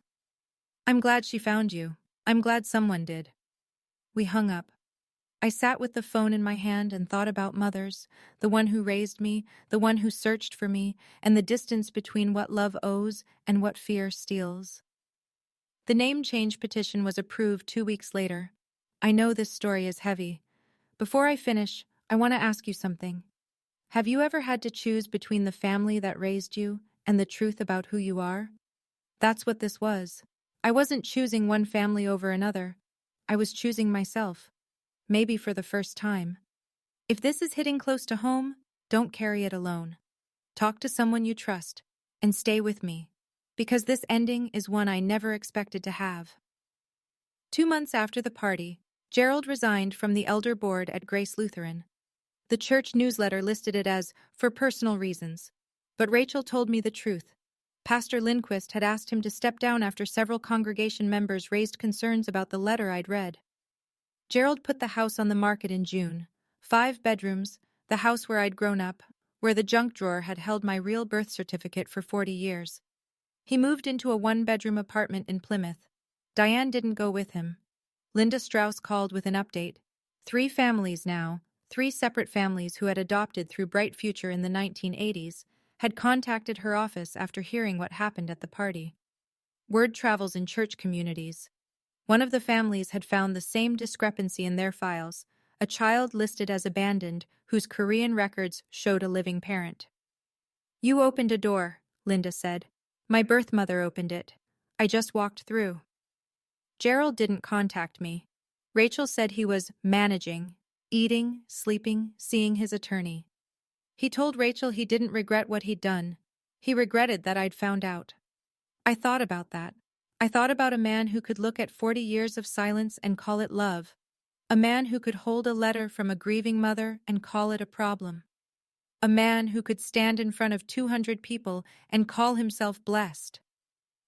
I'm glad she found you. I'm glad someone did. We hung up. I sat with the phone in my hand and thought about mothers, the one who raised me, the one who searched for me, and the distance between what love owes and what fear steals. The name change petition was approved 2 weeks later. I know this story is heavy. Before I finish, I want to ask you something. Have you ever had to choose between the family that raised you and the truth about who you are? That's what this was. I wasn't choosing one family over another. I was choosing myself. maybe for the first time. If this is hitting close to home, don't carry it alone. Talk to someone you trust, and stay with me, because this ending is one I never expected to have. 2 months after the party, Gerald resigned from the elder board at Grace Lutheran. The church newsletter listed it as for personal reasons. But Rachel told me the truth. Pastor Lindquist had asked him to step down after several congregation members raised concerns about the letter I'd read. Gerald put the house on the market in June. 5 bedrooms, the house where I'd grown up, where the junk drawer had held my real birth certificate for 40 years. He moved into a 1-bedroom apartment in Plymouth. Diane didn't go with him. Linda Strauss called with an update. 3 families now, 3 separate families who had adopted through Bright Future in the 1980s, had contacted her office after hearing what happened at the party. Word travels in church communities. One of the families had found the same discrepancy in their files, a child listed as abandoned whose Korean records showed a living parent. "You opened a door," Linda said. "My birth mother opened it. I just walked through." Gerald didn't contact me. Rachel said he was managing, eating, sleeping, seeing his attorney. He told Rachel he didn't regret what he'd done. He regretted that I'd found out. I thought about that. I thought about a man who could look at 40 years of silence and call it love. A man who could hold a letter from a grieving mother and call it a problem. A man who could stand in front of 200 people and call himself blessed.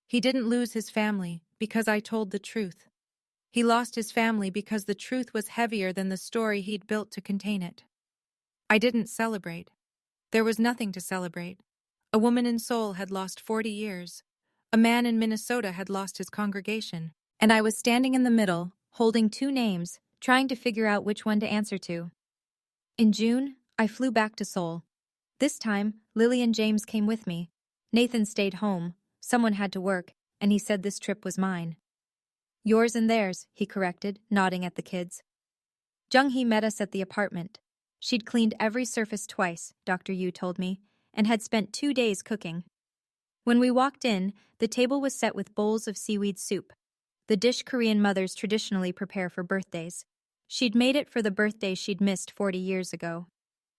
He didn't lose his family because I told the truth. He lost his family because the truth was heavier than the story he'd built to contain it. I didn't celebrate. There was nothing to celebrate. A woman in Seoul had lost 40 years. A man in Minnesota had lost his congregation. And I was standing in the middle, holding 2 names, trying to figure out which one to answer to. In June, I flew back to Seoul. This time, Lily and James came with me. Nathan stayed home. Someone had to work, and he said this trip was mine. "Yours and theirs," he corrected, nodding at the kids. Jung-hee met us at the apartment. She'd cleaned every surface twice, Dr. Yu told me, and had spent 2 days cooking. When we walked in, the table was set with bowls of seaweed soup, the dish Korean mothers traditionally prepare for birthdays. She'd made it for the birthday she'd missed 40 years ago.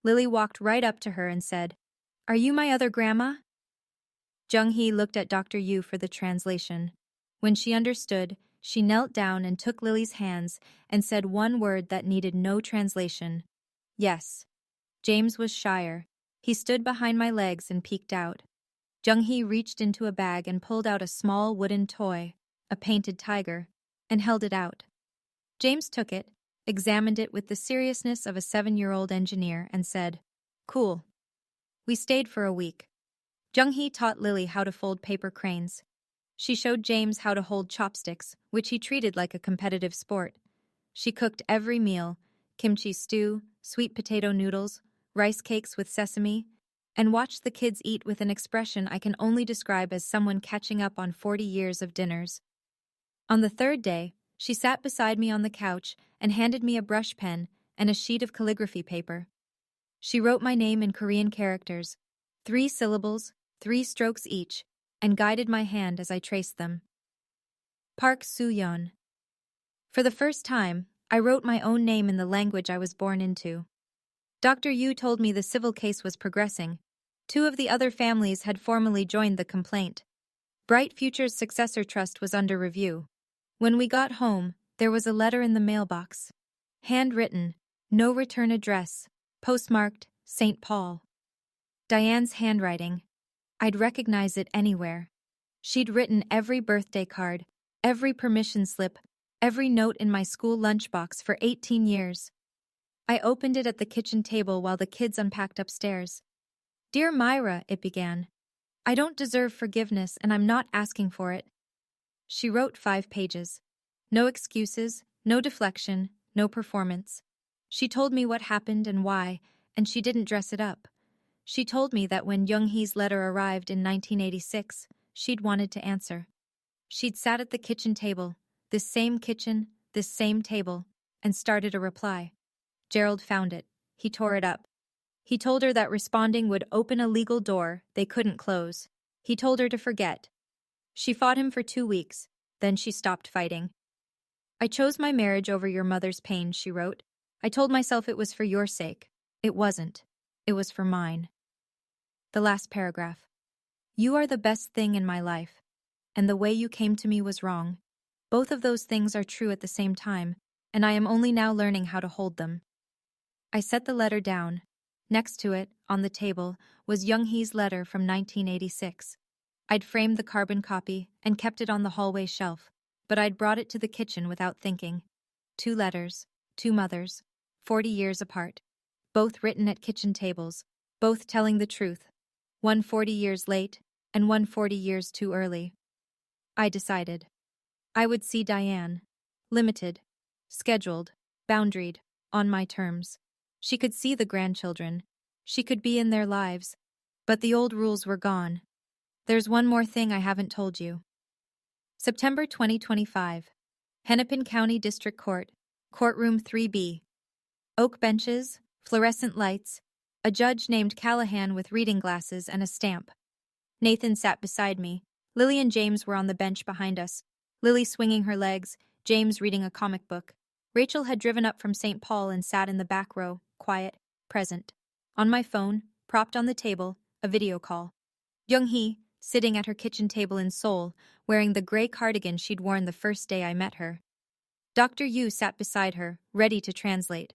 Lily walked right up to her and said, "Are you my other grandma?" Jung-hee looked at Dr. Yu for the translation. When she understood, she knelt down and took Lily's hands and said one word that needed no translation. "Yes." James was shyer. He stood behind my legs and peeked out. Jung-hee reached into a bag and pulled out a small wooden toy, a painted tiger, and held it out. James took it, examined it with the seriousness of a 7-year-old engineer, and said, "Cool." We stayed for a week. Jung-hee taught Lily how to fold paper cranes. She showed James how to hold chopsticks, which he treated like a competitive sport. She cooked every meal, kimchi stew, sweet potato noodles, rice cakes with sesame, and watched the kids eat with an expression I can only describe as someone catching up on 40 years of dinners. On the 3rd day, she sat beside me on the couch and handed me a brush pen and a sheet of calligraphy paper. She wrote my name in Korean characters, 3 syllables, 3 strokes each, and guided my hand as I traced them. Park Soo-yeon. For the first time, I wrote my own name in the language I was born into. Dr. Yu told me the civil case was progressing. 2 of the other families had formally joined the complaint. Bright Future's successor trust was under review. When we got home, there was a letter in the mailbox. Handwritten, no return address, postmarked St. Paul. Diane's handwriting. I'd recognize it anywhere. She'd written every birthday card, every permission slip, every note in my school lunchbox for 18 years. I opened it at the kitchen table while the kids unpacked upstairs. "Dear Myra," it began. "I don't deserve forgiveness and I'm not asking for it." She wrote 5 pages. No excuses, no deflection, no performance. She told me what happened and why, and she didn't dress it up. She told me that when Jung-hee's letter arrived in 1986, she'd wanted to answer. She'd sat at the kitchen table, this same kitchen, this same table, and started a reply. Gerald found it. He tore it up. He told her that responding would open a legal door they couldn't close. He told her to forget. She fought him for 2 weeks, then she stopped fighting. "I chose my marriage over your mother's pain," she wrote. I told myself it was for your sake. It wasn't. It was for mine. The last paragraph. You are the best thing in my life, and the way you came to me was wrong. Both of those things are true at the same time, and I am only now learning how to hold them. I set the letter down. Next to it, on the table, was Young-hee's letter from 1986. I'd framed the carbon copy and kept it on the hallway shelf, but I'd brought it to the kitchen without thinking. 2 letters, 2 mothers, 40 years apart, both written at kitchen tables, both telling the truth, one 40 years late and one 40 years too early. I decided. I would see Diane. Limited, scheduled, boundaried, on my terms. She could see the grandchildren. She could be in their lives. But the old rules were gone. There's one more thing I haven't told you. September 2025. Hennepin County District Court, Courtroom 3B. Oak benches, fluorescent lights, a judge named Callahan with reading glasses and a stamp. Nathan sat beside me. Lily and James were on the bench behind us. Lily swinging her legs, James reading a comic book. Rachel had driven up from St. Paul and sat in the back row, quiet, present. On my phone, propped on the table, a video call. Young-hee, sitting at her kitchen table in Seoul, wearing the gray cardigan she'd worn the first day I met her. Dr. Yu sat beside her, ready to translate.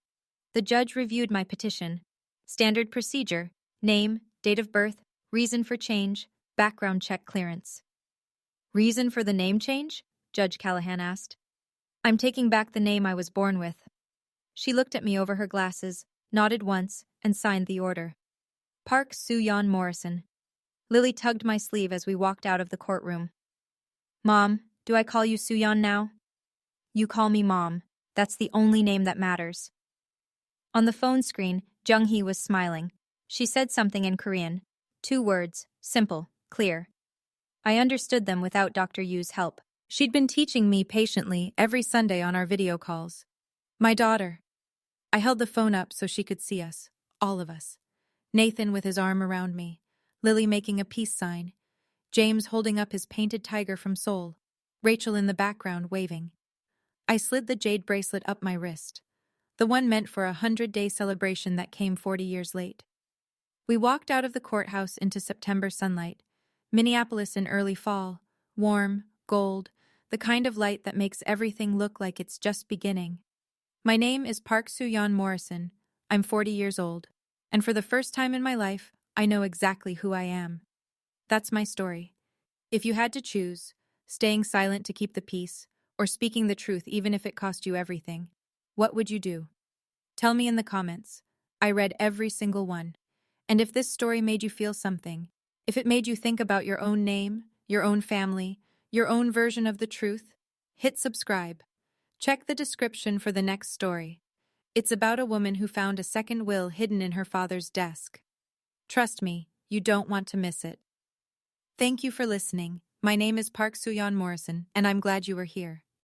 The judge reviewed my petition. Standard procedure, name, date of birth, reason for change, background check clearance. Reason for the name change? Judge Callahan asked. I'm taking back the name I was born with. She looked at me over her glasses, nodded once, and signed the order. Park Soo-yeon Morrison. Lily tugged my sleeve as we walked out of the courtroom. Mom, do I call you Soo-yeon now? You call me Mom. That's the only name that matters. On the phone screen, Jung-hee was smiling. She said something in Korean. 2 words, simple, clear. I understood them without Dr. Yu's help. She'd been teaching me patiently every Sunday on our video calls. My daughter. I held the phone up so she could see us, all of us. Nathan with his arm around me, Lily making a peace sign, James holding up his painted tiger from Seoul, Rachel in the background waving. I slid the jade bracelet up my wrist, the one meant for a 100-day celebration that came 40 years late. We walked out of the courthouse into September sunlight, Minneapolis in early fall, warm, gold, the kind of light that makes everything look like it's just beginning. My name is Park Soo-yeon Morrison. I'm 40 years old, and for the first time in my life, I know exactly who I am. That's my story. If you had to choose, staying silent to keep the peace, or speaking the truth even if it cost you everything, what would you do? Tell me in the comments. I read every single one. And if this story made you feel something, if it made you think about your own name, your own family, your own version of the truth, hit subscribe. Check the description for the next story. It's about a woman who found a second will hidden in her father's desk. Trust me, you don't want to miss it. Thank you for listening. My name is Park Soo-yeon Morrison, and I'm glad you were here.